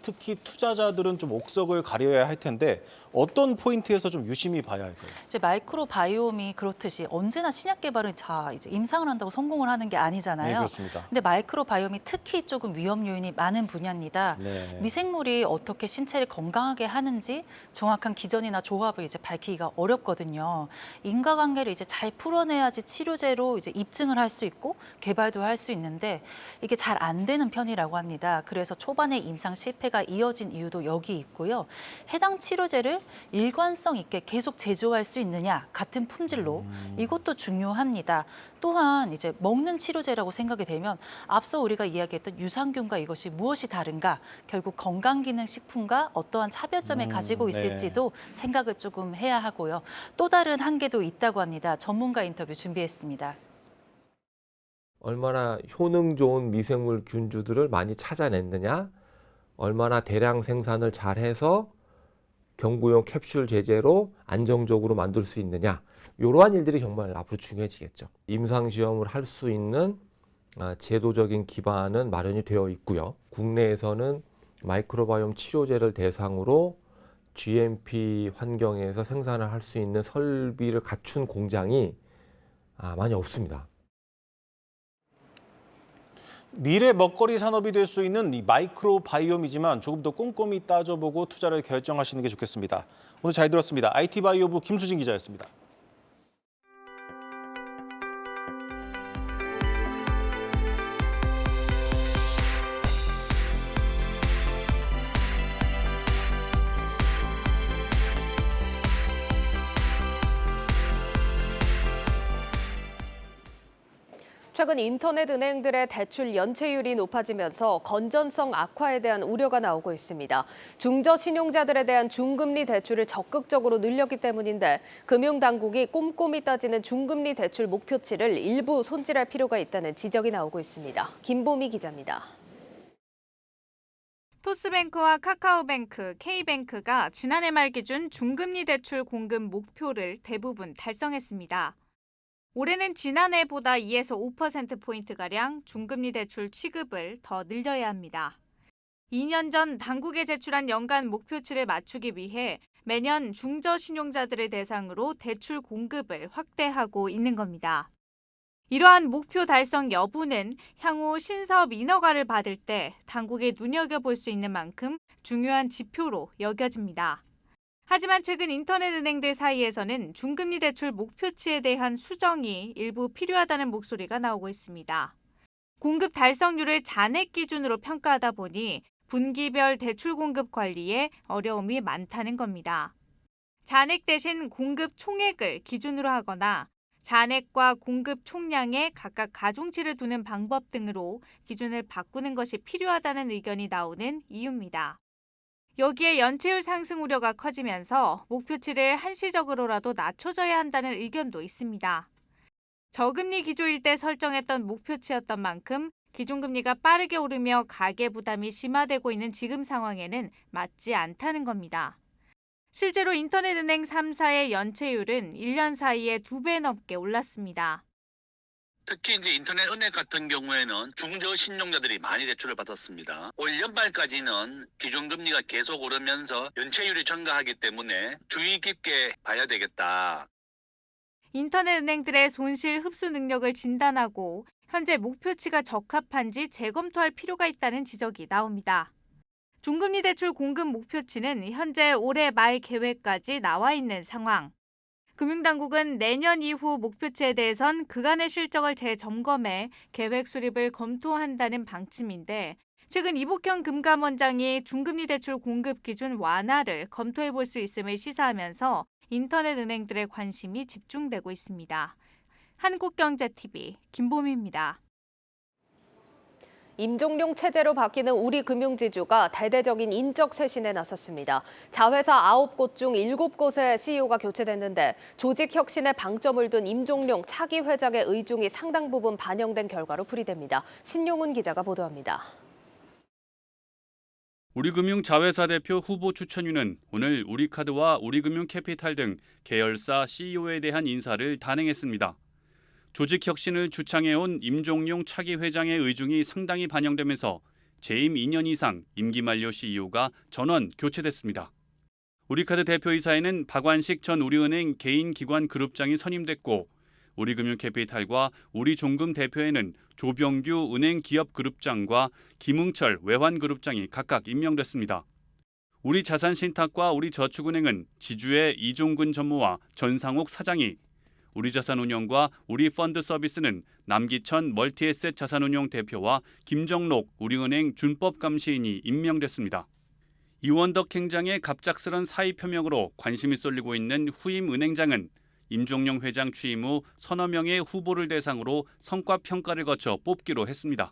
특히 투자자들은 좀 옥석을 가려야 할 텐데 어떤 포인트에서 좀 유심히 봐야 할까요? 이제 마이크로바이옴이 그렇듯이 언제나 신약 개발은 이제 임상을 한다고 성공을 하는 게 아니잖아요. 네, 그렇습니다. 근데 마이크로바이옴이 특히 조금 위험 요인이 많은 분야입니다. 네. 미생물이 어떻게 신체를 건강하게 하는지 정확한 기전이나 조합을 이제 밝히기가 어렵거든요. 인과관계를 이제 잘 풀어내야지 치료제로 이제 입증을 할 수 있고 개발도 할 수 있는데 이게 잘 안 되는 편이라고 합니다. 그래서 초반에 임상 실패가 이어진 이유도 여기 있고요. 해당 치료제를 일관성 있게 계속 제조할 수 있느냐, 같은 품질로 이것도 중요합니다. 또한 이제 먹는 치료제라고 생각이 되면 앞서 우리가 이야기했던 유산균과 이것이 무엇이 다른가, 결국 건강기능식품과 어떠한 차별점을 가지고 있을지도 생각을 조금 해야 하고요. 또 다른 한계도 있다고 합니다. 전문가 인터뷰 준비했습니다. 얼마나 효능 좋은 미생물 균주들을 많이 찾아냈느냐, 얼마나 대량 생산을 잘해서 경구용 캡슐 제제로 안정적으로 만들 수 있느냐, 이러한 일들이 정말 앞으로 중요해지겠죠. 임상시험을 할 수 있는 제도적인 기반은 마련이 되어 있고요. 국내에서는 마이크로바이옴 치료제를 대상으로 GMP 환경에서 생산을 할 수 있는 설비를 갖춘 공장이 많이 없습니다. 미래 먹거리 산업이 될 수 있는 이 마이크로바이옴이지만 조금 더 꼼꼼히 따져보고 투자를 결정하시는 게 좋겠습니다. 오늘 잘 들었습니다. IT바이오부 김수진 기자였습니다. 최근 인터넷 은행들의 대출 연체율이 높아지면서 건전성 악화에 대한 우려가 나오고 있습니다. 중저신용자들에 대한 중금리 대출을 적극적으로 늘렸기 때문인데 금융당국이 꼼꼼히 따지는 중금리 대출 목표치를 일부 손질할 필요가 있다는 지적이 나오고 있습니다. 김보미 기자입니다. 토스뱅크와 카카오뱅크, K뱅크가 지난해 말 기준 중금리 대출 공급 목표를 대부분 달성했습니다. 올해는 지난해보다 2에서 5%포인트가량 중금리 대출 취급을 더 늘려야 합니다. 2년 전 당국에 제출한 연간 목표치를 맞추기 위해 매년 중저신용자들을 대상으로 대출 공급을 확대하고 있는 겁니다. 이러한 목표 달성 여부는 향후 신사업 인허가를 받을 때 당국이 눈여겨볼 수 있는 만큼 중요한 지표로 여겨집니다. 하지만 최근 인터넷 은행들 사이에서는 중금리 대출 목표치에 대한 수정이 일부 필요하다는 목소리가 나오고 있습니다. 공급 달성률을 잔액 기준으로 평가하다 보니 분기별 대출 공급 관리에 어려움이 많다는 겁니다. 잔액 대신 공급 총액을 기준으로 하거나 잔액과 공급 총량에 각각 가중치를 두는 방법 등으로 기준을 바꾸는 것이 필요하다는 의견이 나오는 이유입니다. 여기에 연체율 상승 우려가 커지면서 목표치를 한시적으로라도 낮춰줘야 한다는 의견도 있습니다. 저금리 기조일 때 설정했던 목표치였던 만큼 기준금리가 빠르게 오르며 가계 부담이 심화되고 있는 지금 상황에는 맞지 않다는 겁니다. 실제로 인터넷은행 3사의 연체율은 1년 사이에 2배 넘게 올랐습니다. 특히 이제 인터넷 은행 같은 경우에는 중저신용자들이 많이 대출을 받았습니다. 올 연말까지는 기준금리가 계속 오르면서 연체율이 증가하기 때문에 주의 깊게 봐야 되겠다. 인터넷 은행들의 손실 흡수 능력을 진단하고 현재 목표치가 적합한지 재검토할 필요가 있다는 지적이 나옵니다. 중금리 대출 공급 목표치는 현재 올해 말 계획까지 나와 있는 상황. 금융당국은 내년 이후 목표치에 대해선 그간의 실적을 재점검해 계획 수립을 검토한다는 방침인데 최근 이복현 금감원장이 중금리 대출 공급 기준 완화를 검토해 볼 수 있음을 시사하면서 인터넷 은행들의 관심이 집중되고 있습니다. 한국경제TV 김보미입니다. 임종용 체제로 바뀌는 우리 금융지주가 대대적인 인적 쇄신에 나섰습니다. 자회사 9곳 중 7곳의 CEO가 교체됐는데 조직 혁신에 방점을 둔 임종용 차기 회장의 의중이 상당 부분 반영된 결과로 풀이됩니다. 신용훈 기자가 보도합니다. 우리금융 자회사 대표 후보 추천위는 오늘 우리카드와 우리금융캐피탈 등 계열사 CEO에 대한 인사를 단행했습니다. 조직 혁신을 주창해온 임종용 차기 회장의 의중이 상당히 반영되면서 재임 2년 이상 임기 만료 CEO가 전원 교체됐습니다. 우리카드 대표이사에는 박완식 전 우리은행 개인기관 그룹장이 선임됐고 우리금융캐피탈과 우리종금 대표에는 조병규 은행 기업그룹장과 김웅철 외환그룹장이 각각 임명됐습니다. 우리자산신탁과 우리저축은행은 지주의 이종근 전무와 전상욱 사장이, 우리자산운용과 우리펀드서비스는 남기천 멀티에셋 자산운용 대표와 김정록 우리은행 준법감시인이 임명됐습니다. 이원덕 행장의 갑작스런 사의 표명으로 관심이 쏠리고 있는 후임 은행장은 임종용 회장 취임 후 서너 명의 후보를 대상으로 성과평가를 거쳐 뽑기로 했습니다.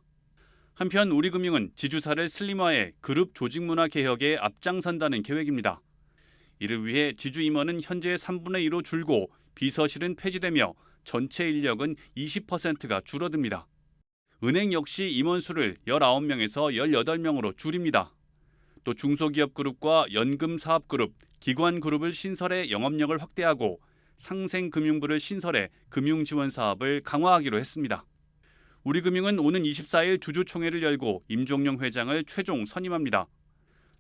한편 우리금융은 지주사를 슬림화해 그룹 조직문화 개혁에 앞장선다는 계획입니다. 이를 위해 지주 임원은 현재의 3분의 2로 줄고 비서실은 폐지되며 전체 인력은 20%가 줄어듭니다. 은행 역시 임원 수를 19명에서 18명으로 줄입니다. 또 중소기업그룹과 연금사업그룹, 기관그룹을 신설해 영업력을 확대하고 상생금융부를 신설해 금융지원사업을 강화하기로 했습니다. 우리금융은 오는 24일 주주총회를 열고 임종용 회장을 최종 선임합니다.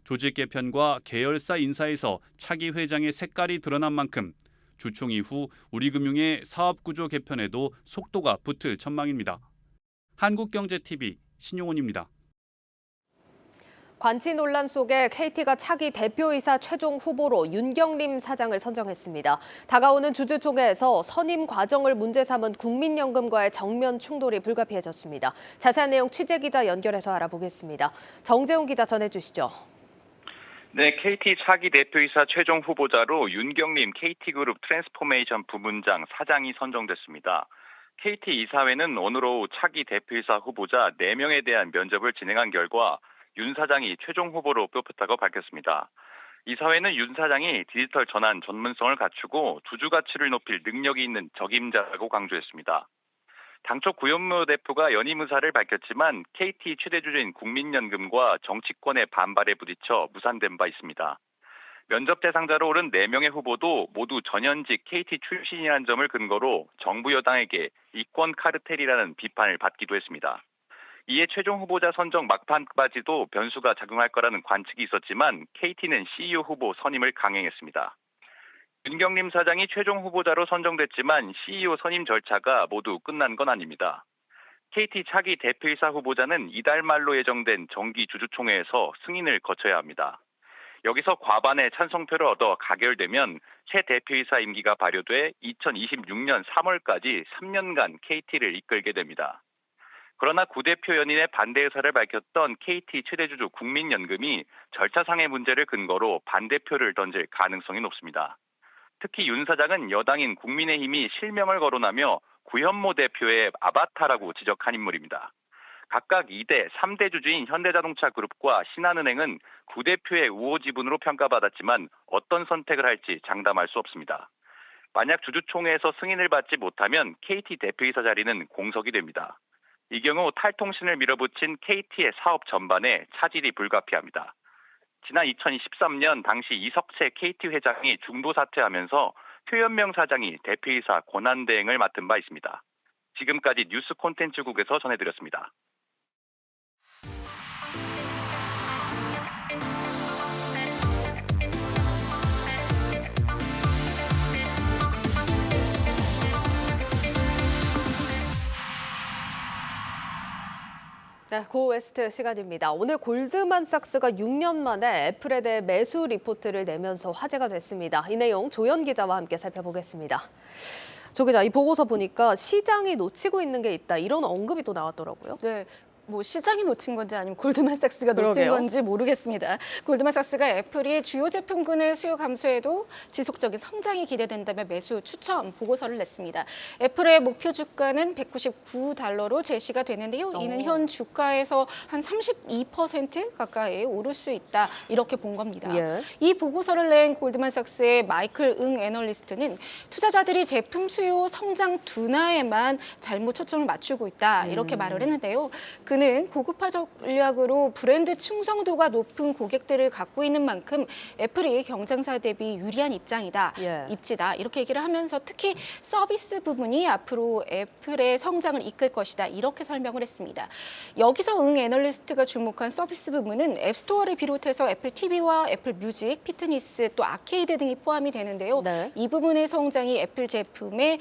조직 개편과 계열사 인사에서 차기 회장의 색깔이 드러난 만큼 주총 이후 우리금융의 사업구조 개편에도 속도가 붙을 전망입니다. 한국경제TV 신용원입니다. 관치 논란 속에 KT가 차기 대표이사 최종 후보로 윤경림 사장을 선정했습니다. 다가오는 주주총회에서 선임 과정을 문제 삼은 국민연금과의 정면 충돌이 불가피해졌습니다. 자세한 내용 취재기자 연결해서 알아보겠습니다. 정재훈 기자 전해주시죠. 네, KT 차기 대표이사 최종 후보자로 윤경림 KT그룹 트랜스포메이션 부문장 사장이 선정됐습니다. KT 이사회는 오늘 오후 차기 대표이사 후보자 4명에 대한 면접을 진행한 결과 윤 사장이 최종 후보로 뽑혔다고 밝혔습니다. 이사회는 윤 사장이 디지털 전환 전문성을 갖추고 주주 가치를 높일 능력이 있는 적임자라고 강조했습니다. 당초 구현무 대표가 연임 의사를 밝혔지만 KT 최대 주주인 국민연금과 정치권의 반발에 부딪혀 무산된 바 있습니다. 면접 대상자로 오른 4명의 후보도 모두 전현직 KT 출신이라는 점을 근거로 정부 여당에게 이권 카르텔이라는 비판을 받기도 했습니다. 이에 최종 후보자 선정 막판까지도 변수가 작용할 거라는 관측이 있었지만 KT는 CEO 후보 선임을 강행했습니다. 윤경림 사장이 최종 후보자로 선정됐지만 CEO 선임 절차가 모두 끝난 건 아닙니다. KT 차기 대표이사 후보자는 이달 말로 예정된 정기 주주총회에서 승인을 거쳐야 합니다. 여기서 과반의 찬성표를 얻어 가결되면 새 대표이사 임기가 발효돼 2026년 3월까지 3년간 KT를 이끌게 됩니다. 그러나 구대표 연인의 반대 의사를 밝혔던 KT 최대주주 국민연금이 절차상의 문제를 근거로 반대표를 던질 가능성이 높습니다. 특히 윤 사장은 여당인 국민의힘이 실명을 거론하며 구현모 대표의 아바타라고 지적한 인물입니다. 각각 2대, 3대 주주인 현대자동차 그룹과 신한은행은 구대표의 우호 지분으로 평가받았지만 어떤 선택을 할지 장담할 수 없습니다. 만약 주주총회에서 승인을 받지 못하면 KT 대표이사 자리는 공석이 됩니다. 이 경우 탈통신을 밀어붙인 KT의 사업 전반에 차질이 불가피합니다. 지난 2013년 당시 이석채 KT 회장이 중도 사퇴하면서 표현명 사장이 대표이사 권한대행을 맡은 바 있습니다. 지금까지 뉴스 콘텐츠국에서 전해드렸습니다. 네, 고웨스트 시간입니다. 오늘 골드만삭스가 6년 만에 애플에 대해 매수 리포트를 내면서 화제가 됐습니다. 이 내용 조연 기자와 함께 살펴보겠습니다. 조 기자, 이 보고서 보니까 시장이 놓치고 있는 게 있다, 이런 언급이 또 나왔더라고요. 네. 뭐 시장이 놓친 건지 아니면 골드만삭스가 놓친 그러게요. 건지 모르겠습니다. 골드만삭스가 애플이 주요 제품군의 수요 감소에도 지속적인 성장이 기대된다며 매수 추천 보고서를 냈습니다. 애플의 목표 주가는 $199로 제시가 되는데요. 이는 현 주가에서 한 32% 가까이 오를 수 있다, 이렇게 본 겁니다. 예. 이 보고서를 낸 골드만삭스의 마이클 응 애널리스트는 투자자들이 제품 수요 성장 둔화에만 잘못 초점을 맞추고 있다, 이렇게 말을 했는데요. 그는 고급화 전략으로 브랜드 충성도가 높은 고객들을 갖고 있는 만큼 애플이 경쟁사 대비 유리한 입장이다, 입지다, 이렇게 얘기를 하면서 특히 서비스 부분이 앞으로 애플의 성장을 이끌 것이다, 이렇게 설명을 했습니다. 여기서 응 애널리스트가 주목한 서비스 부분은 앱스토어를 비롯해서 애플 TV와 애플 뮤직, 피트니스, 또 아케이드 등이 포함이 되는데요. 네. 이 부분의 성장이 애플 제품의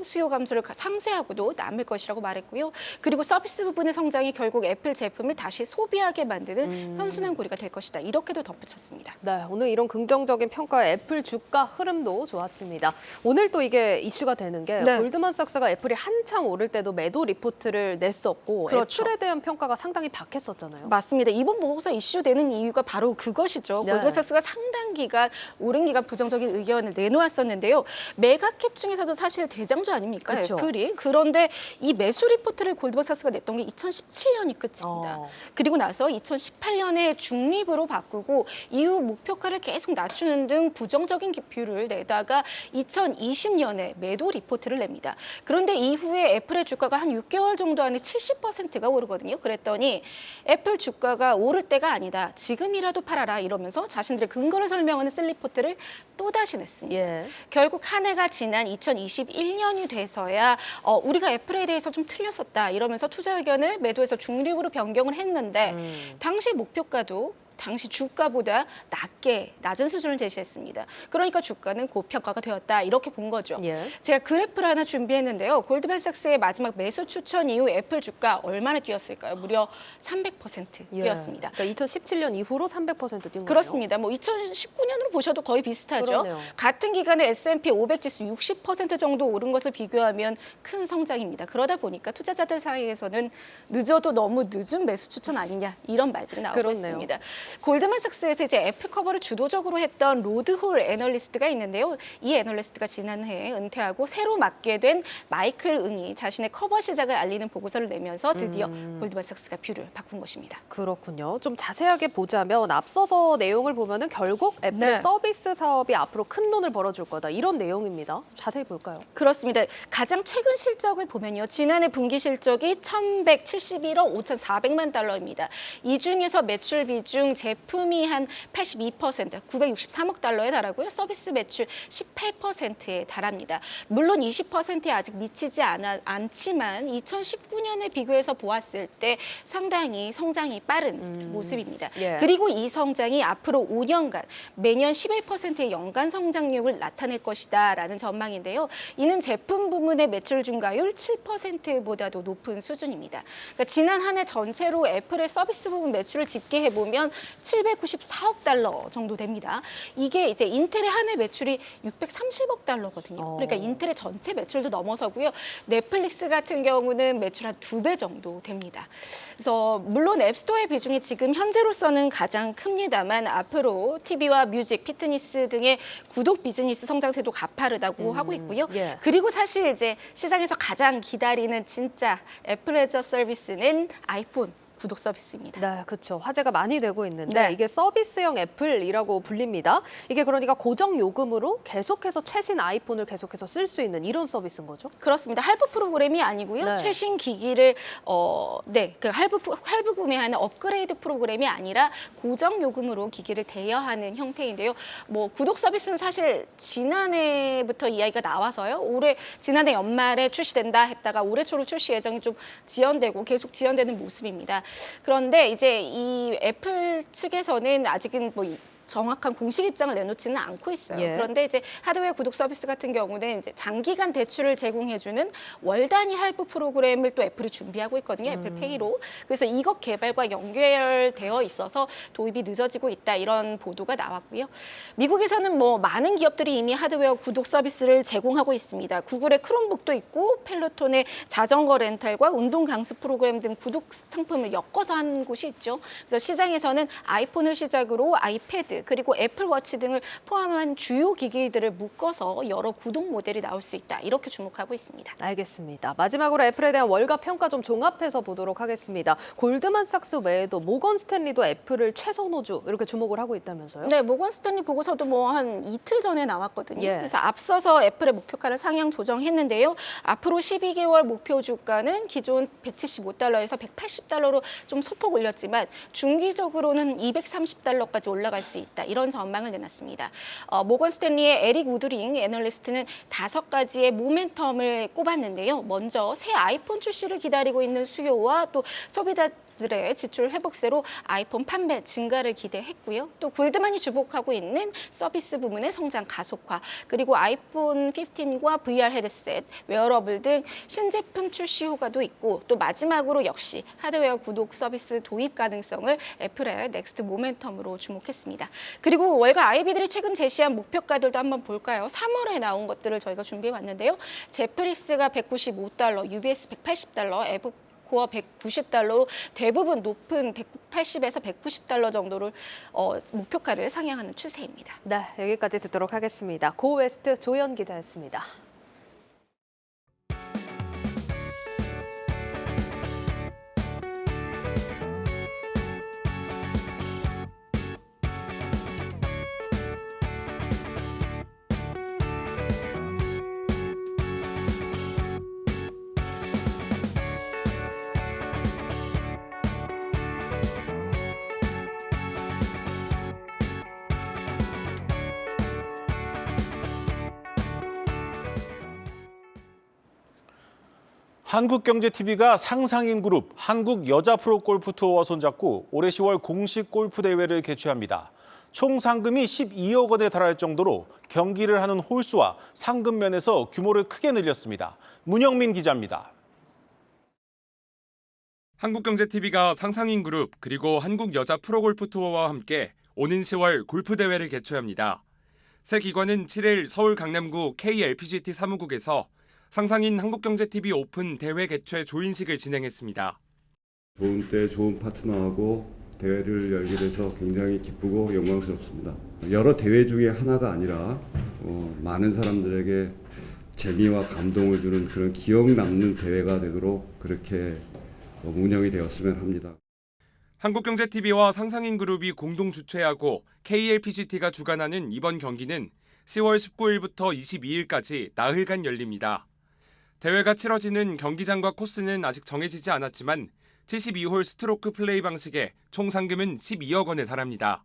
수요 감소를 상쇄하고도 남을 것이라고 말했고요. 그리고 서비스 부분의 성장이 결국 애플 제품을 다시 소비하게 만드는 선순환 고리가 될 것이다, 이렇게도 덧붙였습니다. 네, 오늘 이런 긍정적인 평가의 애플 주가 흐름도 좋았습니다. 오늘 또 이게 이슈가 되는 게 골드만삭스가 애플이 한창 오를 때도 매도 리포트를 냈었고, 그렇죠. 애플에 대한 평가가 상당히 박했었잖아요. 맞습니다. 이번 보고서 이슈되는 이유가 바로 그것이죠. 네. 골드만삭스가 상당 기간, 오랜 기간 부정적인 의견을 내놓았었는데요. 메가캡 중에서도 사실 대장주 아닙니까, 그렇죠. 애플이. 그런데 이 매수 리포트를 골드만삭스가 냈던 게 2017년이 끝입니다. 그리고 나서 2018년에 중립으로 바꾸고 이후 목표가를 계속 낮추는 등 부정적인 뷰를 내다가 2020년에 매도 리포트를 냅니다. 그런데 이후에 애플의 주가가 한 6개월 정도 안에 70%가 오르거든요. 그랬더니 애플 주가가 오를 때가 아니다, 지금이라도 팔아라, 이러면서 자신들의 근거를 설명하는 슬리포트를 또다시 냈습니다. 결국 한 해가 지난 2021년이 돼서야 우리가 애플에 대해서 좀 틀렸었다, 이러면서 투자 의견을 매도해서 중립으로 변경을 했는데 당시 목표가도 당시 주가보다 낮은 수준을 제시했습니다. 그러니까 주가는 고평가가 되었다 이렇게 본 거죠. 예. 제가 그래프를 하나 준비했는데요. 골드만삭스의 마지막 매수 추천 이후 애플 주가 얼마나 뛰었을까요? 무려 300% 뛰었습니다. 그러니까 2017년 이후로 300% 뛴 거예요. 그렇습니다. 뭐 2019년으로 보셔도 거의 비슷하죠. 그러네요. 같은 기간에 S&P 500 지수 60% 정도 오른 것을 비교하면 큰 성장입니다. 그러다 보니까 투자자들 사이에서는 늦어도 너무 늦은 매수 추천 아니냐 이런 말들이 나오고 그렇네요. 있습니다. 골드만삭스에서 이제 애플 커버를 주도적으로 했던 로드홀 애널리스트가 있는데요. 이 애널리스트가 지난해에 은퇴하고 새로 맡게 된 마이클 응이 자신의 커버 시작을 알리는 보고서를 내면서 드디어 골드만삭스가 뷰를 바꾼 것입니다. 그렇군요. 좀 자세하게 보자면 앞서서 내용을 보면은 결국 애플의 네. 서비스 사업이 앞으로 큰 돈을 벌어줄 거다. 이런 내용입니다. 자세히 볼까요? 그렇습니다. 가장 최근 실적을 보면요. 지난해 분기 실적이 1,171억 5,400만 달러입니다. 이 중에서 매출 비중 제품이 한 82%, 963억 달러에 달하고요. 서비스 매출 18%에 달합니다. 물론 20%에 아직 미치지 않지만 2019년에 비교해서 보았을 때 상당히 성장이 빠른 모습입니다. 예. 그리고 이 성장이 앞으로 5년간 매년 11%의 연간 성장률을 나타낼 것이다라는 전망인데요. 이는 제품 부문의 매출 증가율 7%보다도 높은 수준입니다. 그러니까 지난 한 해 전체로 애플의 서비스 부분 매출을 집계해보면 794억 달러 정도 됩니다. 이게 이제 인텔의 한 해 매출이 630억 달러거든요. 그러니까 인텔의 전체 매출도 넘어서고요. 넷플릭스 같은 경우는 매출 한 2배 정도 됩니다. 그래서 물론 앱스토어의 비중이 지금 현재로서는 가장 큽니다만 앞으로 TV와 뮤직, 피트니스 등의 구독 비즈니스 성장세도 가파르다고 하고 있고요. 예. 그리고 사실 이제 시장에서 가장 기다리는 진짜 애플 애저 서비스는 아이폰 구독 서비스입니다. 네, 그렇죠. 화제가 많이 되고 있는데 네. 이게 서비스형 애플이라고 불립니다. 이게 그러니까 고정 요금으로 계속해서 최신 아이폰을 계속해서 쓸 수 있는 이런 서비스인 거죠? 그렇습니다. 할부 프로그램이 아니고요. 네. 최신 기기를 그 할부 구매하는 업그레이드 프로그램이 아니라 고정 요금으로 기기를 대여하는 형태인데요. 뭐 구독 서비스는 사실 지난해부터 이야기가 나와서요. 지난해 연말에 출시된다 했다가 올해 초로 출시 예정이 좀 지연되고 계속 지연되는 모습입니다. 그런데 이제 이 애플 측에서는 아직은 뭐 정확한 공식 입장을 내놓지는 않고 있어요. 예. 그런데 이제 하드웨어 구독 서비스 같은 경우는 이제 장기간 대출을 제공해주는 월 단위 할부 프로그램을 또 애플이 준비하고 있거든요. 애플페이로. 그래서 이것 개발과 연결되어 있어서 도입이 늦어지고 있다 이런 보도가 나왔고요. 미국에서는 뭐 많은 기업들이 이미 하드웨어 구독 서비스를 제공하고 있습니다. 구글의 크롬북도 있고 펠로톤의 자전거 렌탈과 운동 강습 프로그램 등 구독 상품을 엮어서 하는 곳이 있죠. 그래서 시장에서는 아이폰을 시작으로 아이패드 그리고 애플워치 등을 포함한 주요 기기들을 묶어서 여러 구독 모델이 나올 수 있다. 이렇게 주목하고 있습니다. 알겠습니다. 마지막으로 애플에 대한 월가 평가 좀 종합해서 보도록 하겠습니다. 골드만삭스 외에도 모건 스탠리도 애플을 최선호주 이렇게 주목을 하고 있다면서요? 네, 모건 스탠리 보고서도 뭐 한 이틀 전에 나왔거든요. 예. 그래서 앞서서 애플의 목표가를 상향 조정했는데요. 앞으로 12개월 목표 주가는 기존 175달러에서 180달러로 좀 소폭 올렸지만 중기적으로는 230달러까지 올라갈 수 있다. 이런 전망을 내놨습니다. 모건 스탠리의 에릭 우드링 애널리스트는 5가지의 모멘텀을 꼽았는데요. 먼저 새 아이폰 출시를 기다리고 있는 수요와 또 소비자들의 지출 회복세로 아이폰 판매 증가를 기대했고요. 또 골드만이 주목하고 있는 서비스 부문의 성장 가속화, 그리고 아이폰 15과 VR 헤드셋, 웨어러블 등 신제품 출시 효과도 있고, 또 마지막으로 역시 하드웨어 구독 서비스 도입 가능성을 애플의 넥스트 모멘텀으로 주목했습니다. 그리고 월가 아이비들이 최근 제시한 목표가들도 한번 볼까요? 3월에 나온 것들을 저희가 준비해 왔는데요. 제프리스가 195달러, UBS 180달러, 에브코어 190달러로 대부분 높은 180에서 190달러 정도를 목표가를 상향하는 추세입니다. 네, 여기까지 듣도록 하겠습니다. 고웨스트 조연 기자였습니다. 한국경제TV가 상상인 그룹 한국여자프로골프투어와 손잡고 올해 10월 공식 골프 대회를 개최합니다. 총 상금이 12억 원에 달할 정도로 경기를 하는 홀수와 상금 면에서 규모를 크게 늘렸습니다. 문영민 기자입니다. 한국경제TV가 상상인 그룹 그리고 한국여자프로골프투어와 함께 오는 10월 골프대회를 개최합니다. 새 기관은 7일 서울 강남구 KLPGT 사무국에서 상상인 한국경제TV 오픈 대회 개최 조인식을 진행했습니다. 좋은 때 좋은 파트너하고 대회를 열게 돼서 굉장히 기쁘고 영광스럽습니다. 여러 대회 중에 하나가 아니라 많은 사람들에게 재미와 감동을 주는 그런 기억 남는 대회가 되도록 그렇게 운영이 되었으면 합니다. 한국경제TV와 상상인그룹이 공동 주최하고 KLPGT가 주관하는 이번 경기는 10월 19일부터 22일까지 나흘간 열립니다. 대회가 치러지는 경기장과 코스는 아직 정해지지 않았지만 72홀 스트로크 플레이 방식의 총 상금은 12억 원에 달합니다.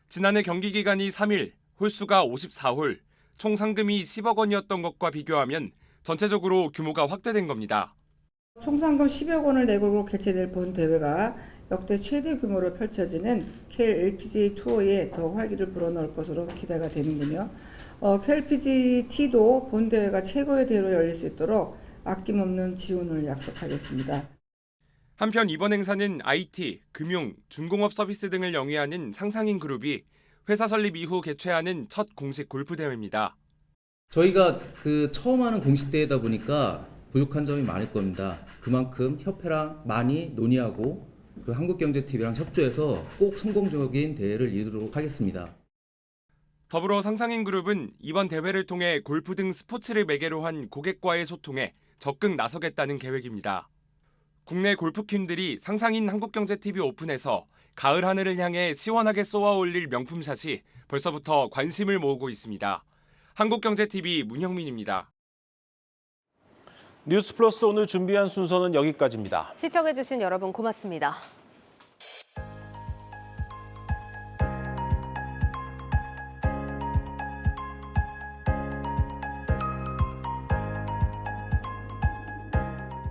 지난해 경기 기간이 3일, 홀수가 54홀, 총 상금이 10억 원이었던 것과 비교하면 전체적으로 규모가 확대된 겁니다. 총 상금 10억 원을 내걸고 개최될 본 대회가 역대 최대 규모로 펼쳐지는 KLPGA 투어에 더 활기를 불어넣을 것으로 기대가 되는군요. KLPGA도 본 대회가 최고의 대회로 열릴 수 있도록 아낌없는 지원을 약속하겠습니다. 한편 이번 행사는 IT, 금융, 중공업 서비스 등을 영위하는 상상인 그룹이 회사 설립 이후 개최하는 첫 공식 골프 대회입니다. 저희가 처음 하는 공식 대회다 보니까 부족한 점이 많을 겁니다. 그만큼 협회랑 많이 논의하고 한국경제TV랑 협조해서 꼭 성공적인 대회를 이루도록 하겠습니다. 더불어 상상인그룹은 이번 대회를 통해 골프 등 스포츠를 매개로 한 고객과의 소통에 적극 나서겠다는 계획입니다. 국내 골프퀸들이 상상인 한국경제TV 오픈에서 가을 하늘을 향해 시원하게 쏘아 올릴 명품샷이 벌써부터 관심을 모으고 있습니다. 한국경제TV 문형민입니다. 뉴스 플러스 오늘 준비한 순서는 여기까지입니다. 시청해주신 여러분 고맙습니다.